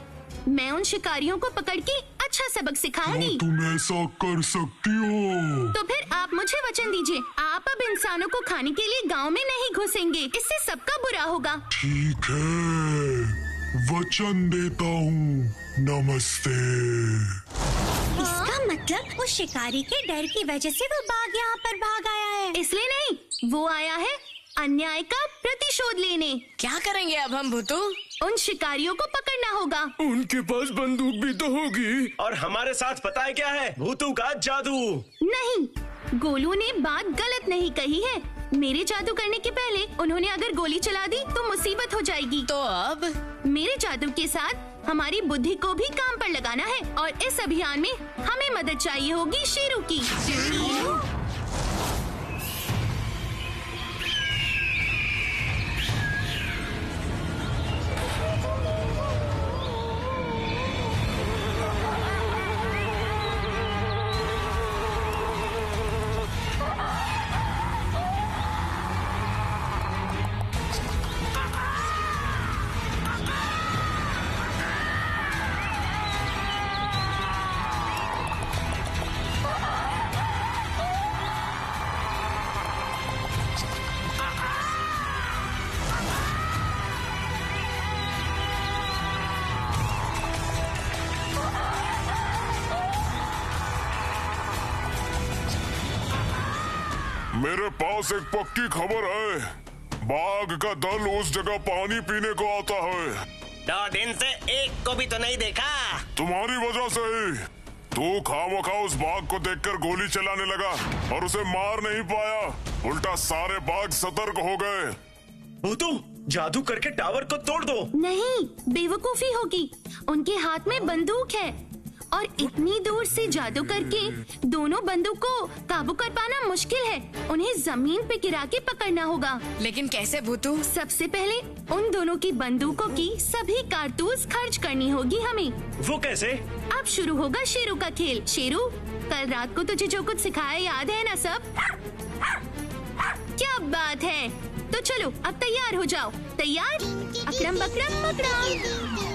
मैं उन शिकारियों को पकड़ के अच्छा सबक सिखाऊंगी। तुम ऐसा कर सकती हो? तो फिर आप मुझे वचन दीजिए, आप अब इंसानों को खाने के लिए गांव में नहीं घुसेंगे, इससे सबका बुरा होगा। ठीक है, वचन देता हूँ। नमस्ते। इसका मतलब वो शिकारी के डर की वजह से वो बाघ यहाँ पर भाग आया है। इसलिए नहीं, वो आया है अन्याय का प्रतिशोध लेने। क्या करेंगे अब हम भूतू? उन शिकारियों को पकड़ना होगा। उनके पास बंदूक भी तो होगी। और हमारे साथ पता है क्या है? भूतू का जादू। नहीं, गोलू ने बात गलत नहीं कही है। मेरे जादू करने के पहले उन्होंने अगर गोली चला दी तो मुसीबत हो जाएगी। तो अब मेरे जादू के साथ हमारी बुद्धि को भी काम पर लगाना है, और इस अभियान में हमें मदद चाहिए होगी शेरू की। मेरे पास एक पक्की खबर है, बाघ का दल उस जगह पानी पीने को आता है। 2 दिन से एक को भी तो नहीं देखा। तुम्हारी वजह से ही। तू खामखा उस बाघ को देखकर गोली चलाने लगा और उसे मार नहीं पाया, उल्टा सारे बाघ सतर्क हो गए। भूतू, जादू करके टावर को तोड़ दो। नहीं, बेवकूफी होगी। उनके हाथ में बंदूक है और इतनी दूर से जादू करके दोनों बंदूक को काबू कर पाना मुश्किल है। उन्हें जमीन पे गिरा के पकड़ना होगा। लेकिन कैसे भूतू? सबसे पहले उन दोनों की बंदूकों की सभी कारतूस खर्च करनी होगी हमें। वो कैसे? अब शुरू होगा शेरू का खेल। शेरू, कल रात को तुझे जो कुछ सिखाया याद है ना सब? क्या बात है, तो चलो अब तैयार हो जाओ। तैयार? अकड़म बकड़म पकड़म।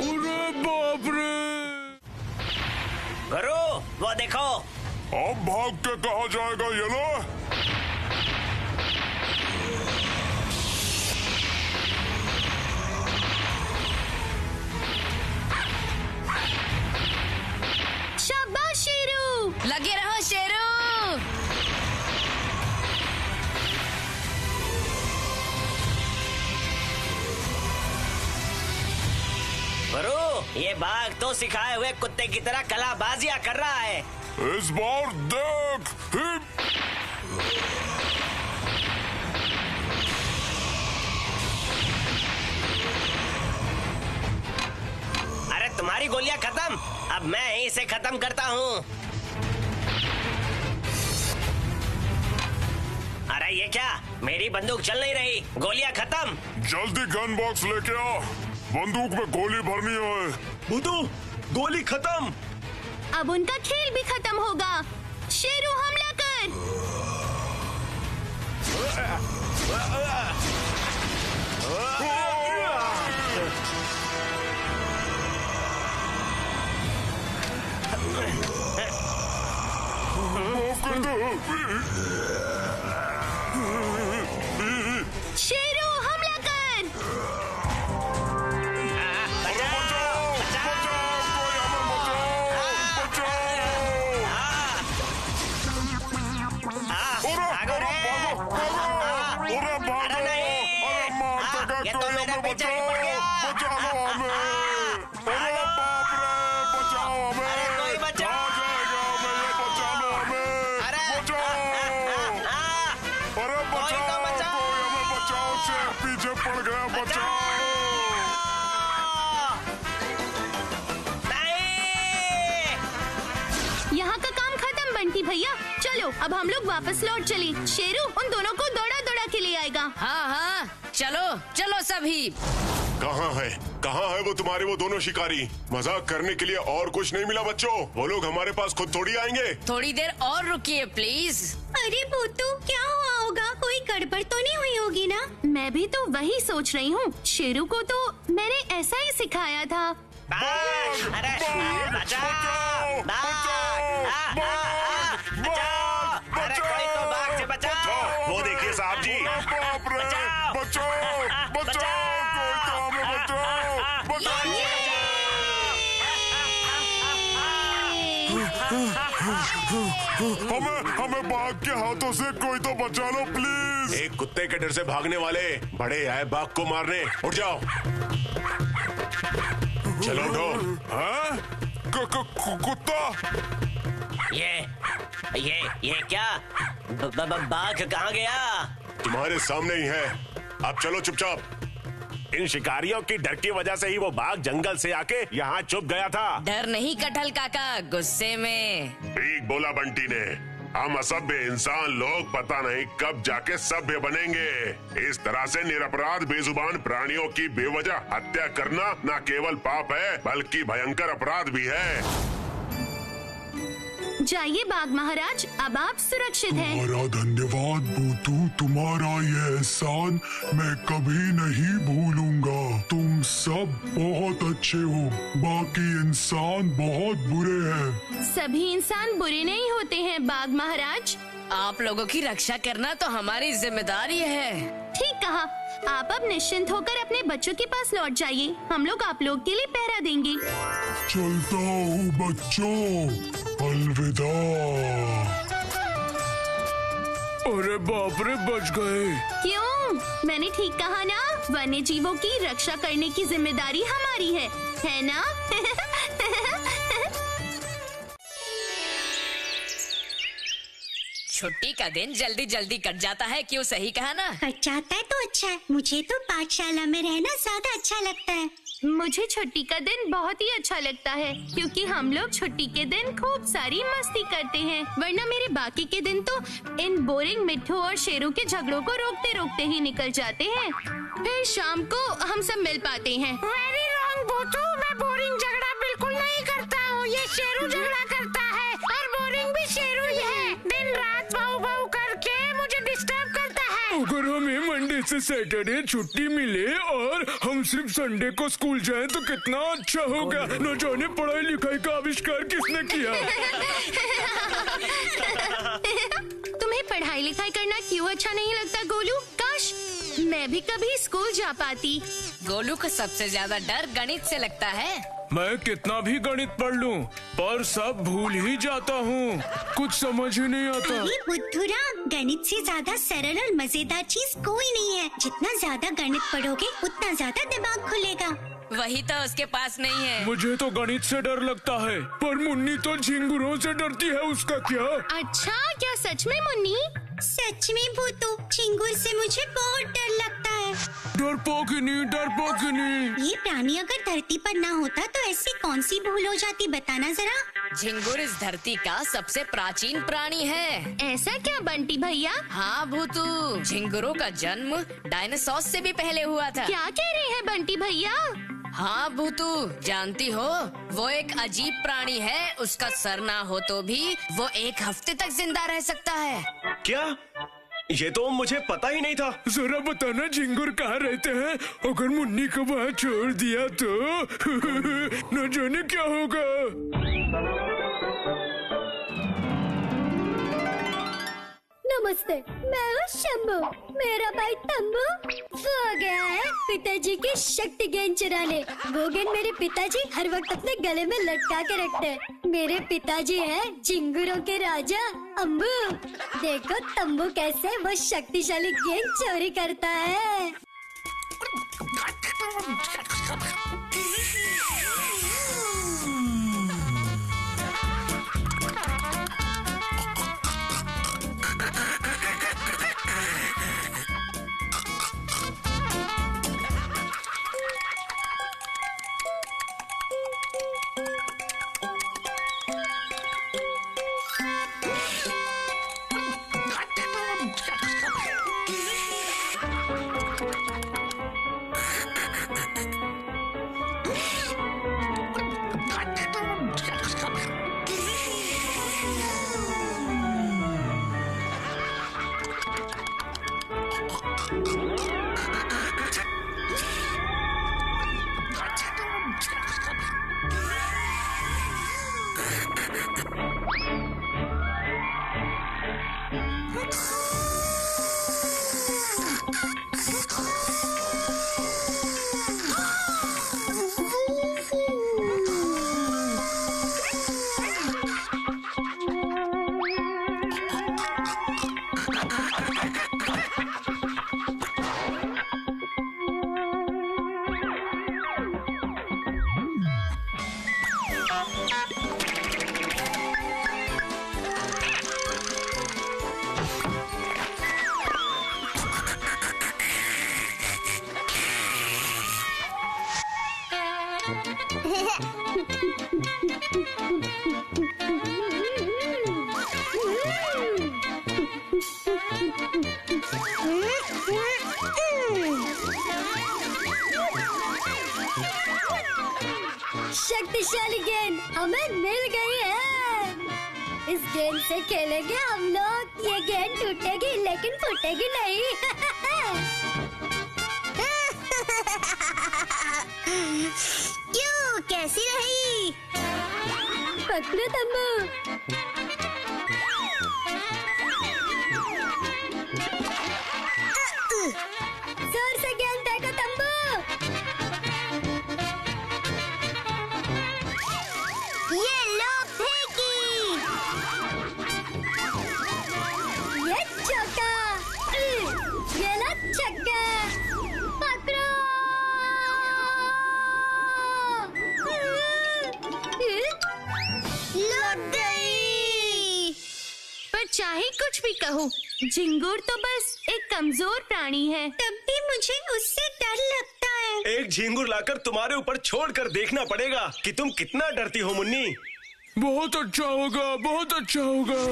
अरे बाप रे! गुरु, वो देखो। अब भाग के कहा जाएगा ये लो? शाबाश शेरू, लगे रहो शेरू। गुरु, ये बाघ तो सिखाए हुए कुत्ते की तरह कलाबाजियां कर रहा है। इस बार देख। अरे तुम्हारी गोलियां खत्म, अब मैं ही इसे खत्म करता हूँ। अरे ये क्या, मेरी बंदूक चल नहीं रही, गोलियां खत्म। जल्दी गन बॉक्स लेके आ, बंदूक में गोली भरनी है। भूतू, गोली खत्म। अब उनका खेल भी खत्म होगा। शेरू, हमला कर। शेरू, हमला कर। ये तो मेरे पीछे ही पड़ गया। अरे कोई बचाओ। पीछे पड़ गया, बचाओ। यहाँ का काम खत्म बंटी भैया, अब हम लोग वापस लौट चली। शेरू उन दोनों को दौड़ा दौड़ा के ले आएगा। हाँ हाँ, चलो चलो सभी। कहाँ है वो तुम्हारे वो दोनों शिकारी? मजाक करने के लिए और कुछ नहीं मिला बच्चों? वो लोग हमारे पास खुद थोड़ी आएंगे। थोड़ी देर और रुकिए प्लीज। अरे भूतू, क्या हुआ होगा? कोई गड़बड़ तो नहीं हुई होगी ना? मैं भी तो वही सोच रही हूँ। शेरू को तो मैंने ऐसा ही सिखाया था। अरे बचाओ, अरे कोई तो बाघ से बचाओ। वो देखिए साहब जी। हमें बाघ के हाथों से कोई तो बचा लो प्लीज। एक कुत्ते के डर से भागने वाले बड़े आए बाघ को मारने। उठ जाओ, चलो उठो। कुत्ता? ये क्या? बाघ कहाँ गया? तुम्हारे सामने ही है। अब चलो चुपचाप। इन शिकारियों की डर की वजह से ही वो बाघ जंगल से आके यहाँ छुप गया था। डर नहीं कटहल काका, गुस्से में। ठीक बोला बंटी ने। हम असभ्य इंसान लोग पता नहीं कब जाके सभ्य बनेंगे। इस तरह से निरपराध बेजुबान प्राणियों की बेवजह हत्या करना न केवल पाप है बल्कि भयंकर अपराध भी है। जाइए बाघ महाराज, अब आप सुरक्षित हैं। तुम्हारा धन्यवाद भूतू, तुम्हारा ये एहसान मैं कभी नहीं भूलूंगा। तुम सब बहुत अच्छे हो, बाकी इंसान बहुत बुरे हैं। सभी इंसान बुरे नहीं होते हैं बाघ महाराज। आप लोगों की रक्षा करना तो हमारी जिम्मेदारी है। ठीक कहा। आप अब निश्चिंत होकर अपने बच्चों के पास लौट जाइए। हम लोग आप लोग के लिए पहरा देंगे। चलता हूँ बच्चों, अलविदा। अरे बाप रे, बच गए। क्यों? मैंने ठीक कहा ना, वन्य जीवों की रक्षा करने की जिम्मेदारी हमारी है ना? छुट्टी का दिन जल्दी जल्दी कट जाता है, क्यों? सही कहा ना? कट जाता है तो अच्छा है। मुझे तो पाठशाला में रहना ज्यादा अच्छा लगता है। मुझे छुट्टी का दिन बहुत ही अच्छा लगता है, क्योंकि हम लोग छुट्टी के दिन खूब सारी मस्ती करते हैं। वरना मेरे बाकी के दिन तो इन बोरिंग मिट्ठू और शेरू के झगड़ों को रोकते रोकते ही निकल जाते हैं। फिर शाम को हम सब मिल पाते हैं। वेरी रॉन्ग भूतू, मैं बोरिंग झगड़ा बिल्कुल नहीं करता हूँ। ये शेरू झगड़ा करता है और बोरिंग भी शेरू ही है। दिन रात भाऊ भाऊ करके मुझे डिस्टर्ब करता है। अगर हमें मंडे से सैटरडे छुट्टी मिले और हम सिर्फ संडे को स्कूल जाएं तो कितना अच्छा होगा। न जाने पढ़ाई लिखाई का आविष्कार किसने किया। तुम्हें पढ़ाई लिखाई करना क्यों अच्छा नहीं लगता गोलू? काश मैं भी कभी स्कूल जा पाती। गोलू को सबसे ज्यादा डर गणित से लगता है। मैं कितना भी गणित पढ़ लूं, पर सब भूल ही जाता हूँ। कुछ समझ ही नहीं आता। अरे बुद्धूरा, गणित से ज्यादा सरल और मजेदार चीज कोई नहीं है। जितना ज्यादा गणित पढ़ोगे उतना ज्यादा दिमाग खुलेगा। वही तो उसके पास नहीं है। मुझे तो गणित से डर लगता है, पर मुन्नी तो झिंगुरों से डरती है। उसका क्या? अच्छा, क्या सच में मुन्नी? सच में भूतू, चिंगुर से मुझे बहुत डर लगता है। डरपोकिनी, डरपोकिनी। ये प्राणी अगर धरती पर ना होता तो ऐसी कौन सी भूल हो जाती, बताना जरा। झिंगुर इस धरती का सबसे प्राचीन प्राणी है। ऐसा क्या बंटी भैया? हाँ भूतू, झिंगुरों का जन्म डायनासोर से भी पहले हुआ था। क्या कह रहे हैं बंटी भैया? हाँ भूतू, जानती हो वो एक अजीब प्राणी है। उसका सर ना हो तो भी वो 1 हफ्ते तक जिंदा रह सकता है। क्या? ये तो मुझे पता ही नहीं था। जरा बताना झिंगुर कहाँ रहते हैं? अगर मुन्नी को वहाँ छोड़ दिया तो न जाने क्या होगा। नमस्ते, मैं हूँ शंभू। मेरा भाई तंबू सो गया है पिताजी की शक्ति गेंद चुराने। वो गेंद मेरे पिताजी हर वक्त अपने गले में लटका के रखते हैं। मेरे पिताजी हैं झिंगुरों के राजा अम्बू। देखो तंबू कैसे वो शक्तिशाली गेंद चोरी करता है। शक्तिशाली गेंद हमें मिल गई है। इस गेंद से खेलेंगे हम लोग। ये गेंद टूटेगी लेकिन फूटेगी नहीं। क्यों, कैसी रही? पकड़ो तम्बू। जोर से गेंद फेंको तम्बू। ये लो फेंकी। ये चौका। ये लो छक्का। पकड़ो। लग गई। पर चाहे कुछ भी कहो, झिंगुर तो बस एक कमजोर प्राणी है। तब भी मुझे उससे डर लगता है। एक झिंगुर लाकर तुम्हारे ऊपर छोड़कर देखना पड़ेगा कि तुम कितना डरती हो मुन्नी। बहुत अच्छा होगा, बहुत अच्छा होगा।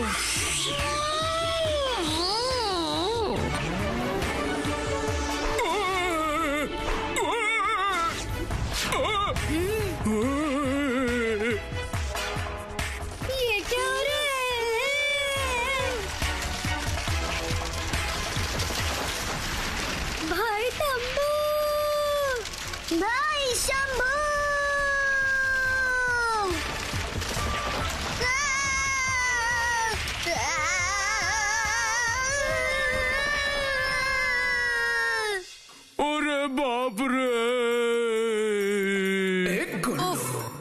ये क्या हो रहा है? भाई तम्बू। भाई शंभू। अरे बाप रे!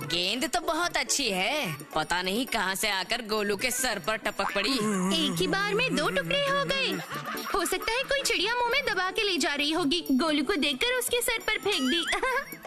गेंद तो बहुत अच्छी है, पता नहीं कहाँ से आकर गोलू के सर पर टपक पड़ी। एक ही बार में 2 टुकड़े हो गए। हो सकता है कोई चिड़िया मुंह में दबा के ले जा रही होगी। गोलू को देखकर उसके सर पर फेंक दी।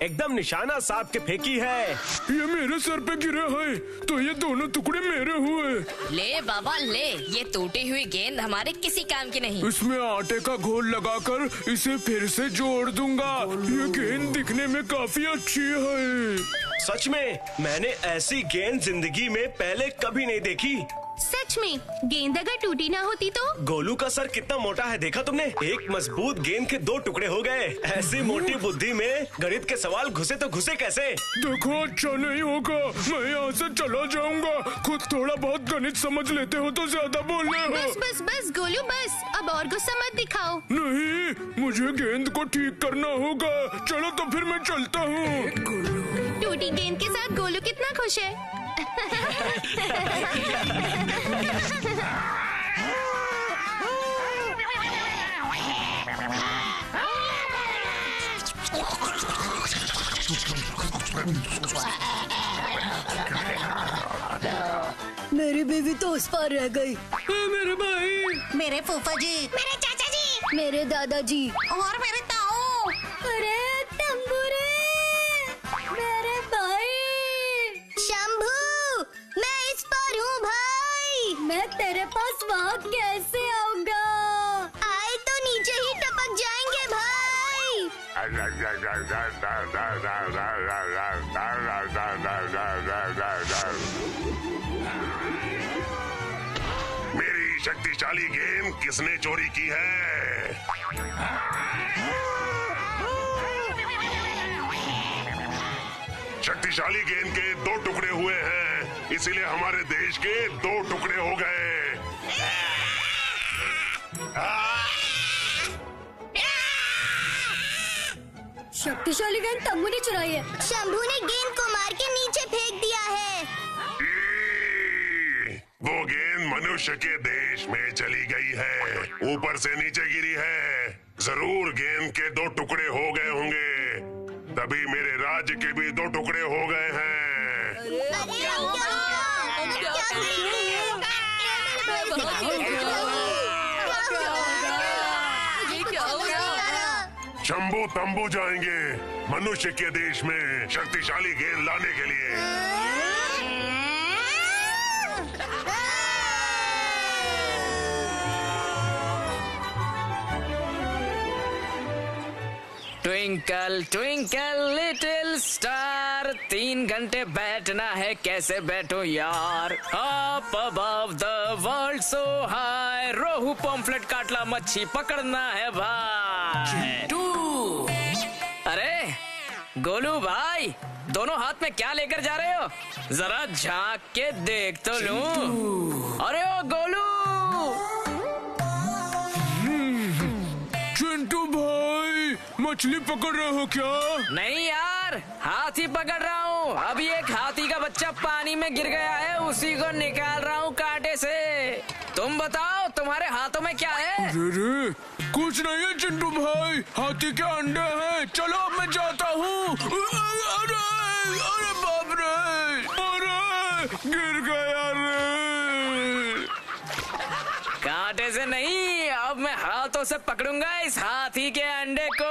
एकदम निशाना साफ के फेंकी है। ये मेरे सर पे गिरा है, तो ये दोनों टुकड़े मेरे हुए। ले बाबा ले, ये टूटी हुई गेंद हमारे किसी काम की नहीं। इसमें आटे का घोल लगाकर इसे फिर से जोड़ दूंगा। ये गेंद दिखने में काफी अच्छी है। सच में मैंने ऐसी गेंद जिंदगी में पहले कभी नहीं देखी। सच में गेंद अगर टूटी ना होती तो? गोलू का सर कितना मोटा है देखा तुमने? एक मजबूत गेंद के 2 टुकड़े हो गए। ऐसी मोटी बुद्धि में गणित के सवाल घुसे तो घुसे कैसे? देखो अच्छा नहीं होगा, मैं यहाँ से चला जाऊंगा। खुद थोड़ा बहुत गणित समझ लेते हो तो ज्यादा बोल रहे हो। बस बस बस गोलू बस, अब और गुस्सा मत दिखाओ। नहीं, मुझे गेंद को ठीक करना होगा। चलो तो फिर मैं चलता हूँ। टूटी गेंद के साथ गोलू कितना खुश है। मेरी बीवी तो उस पार रह गई। मेरे भाई, मेरे फूफा जी, मेरे चाचा जी, मेरे दादाजी और मेरे ताऊ। अरे तंबूरे, मेरे भाई। शंभू, मैं इस पर हूँ भाई। मैं तेरे पास वहाँ कैसे आऊँगा? आए तो नीचे ही टपक जाएंगे भाई। मेरी शक्तिशाली गेंद किसने चोरी की है? शक्तिशाली गेंद के 2 टुकड़े हुए हैं, इसीलिए हमारे देश के 2 टुकड़े हो गए। शक्तिशाली गेंद तम्बू ने चुराई है। शंभू ने गेंद को मार के नीचे फेंक दिया है। वो गेंद मनुष्य के देश में चली गई है, ऊपर से नीचे गिरी है। जरूर गेंद के 2 टुकड़े हो गए होंगे, तभी मेरे राज्य के भी 2 टुकड़े हो गए हैं। शंभू तंबू जाएंगे मनुष्य के देश में शक्तिशाली गेंद लाने के लिए। ट्विंकल ट्विंकल लिटिल स्टार, 3 घंटे बैठना है, कैसे बैठो यार। Up above the world so high, rohu pomfret katla मच्छी पकड़ना है भाई। अरे गोलू भाई, दोनों हाथ में क्या लेकर जा रहे हो? जरा झांक के देख तो लूं। अरे ओ गोलू! चिंटू भाई, मछली पकड़ रहे हो क्या? नहीं यार, हाथी पकड़ रहा हूँ। अभी एक हाथी का बच्चा पानी में गिर गया है, उसी को निकाल रहा हूँ कांटे से। तुम बताओ, तुम्हारे हाथों में क्या है? अरे कुछ नहीं है चिंटू भाई, हाथी के अंडे हैं। चलो अब मैं जाता हूँ। अरे अरे बाप रे, अरे गिर गया रे। कांटे से नहीं, अब मैं हाथों से पकड़ूंगा इस हाथी के अंडे को।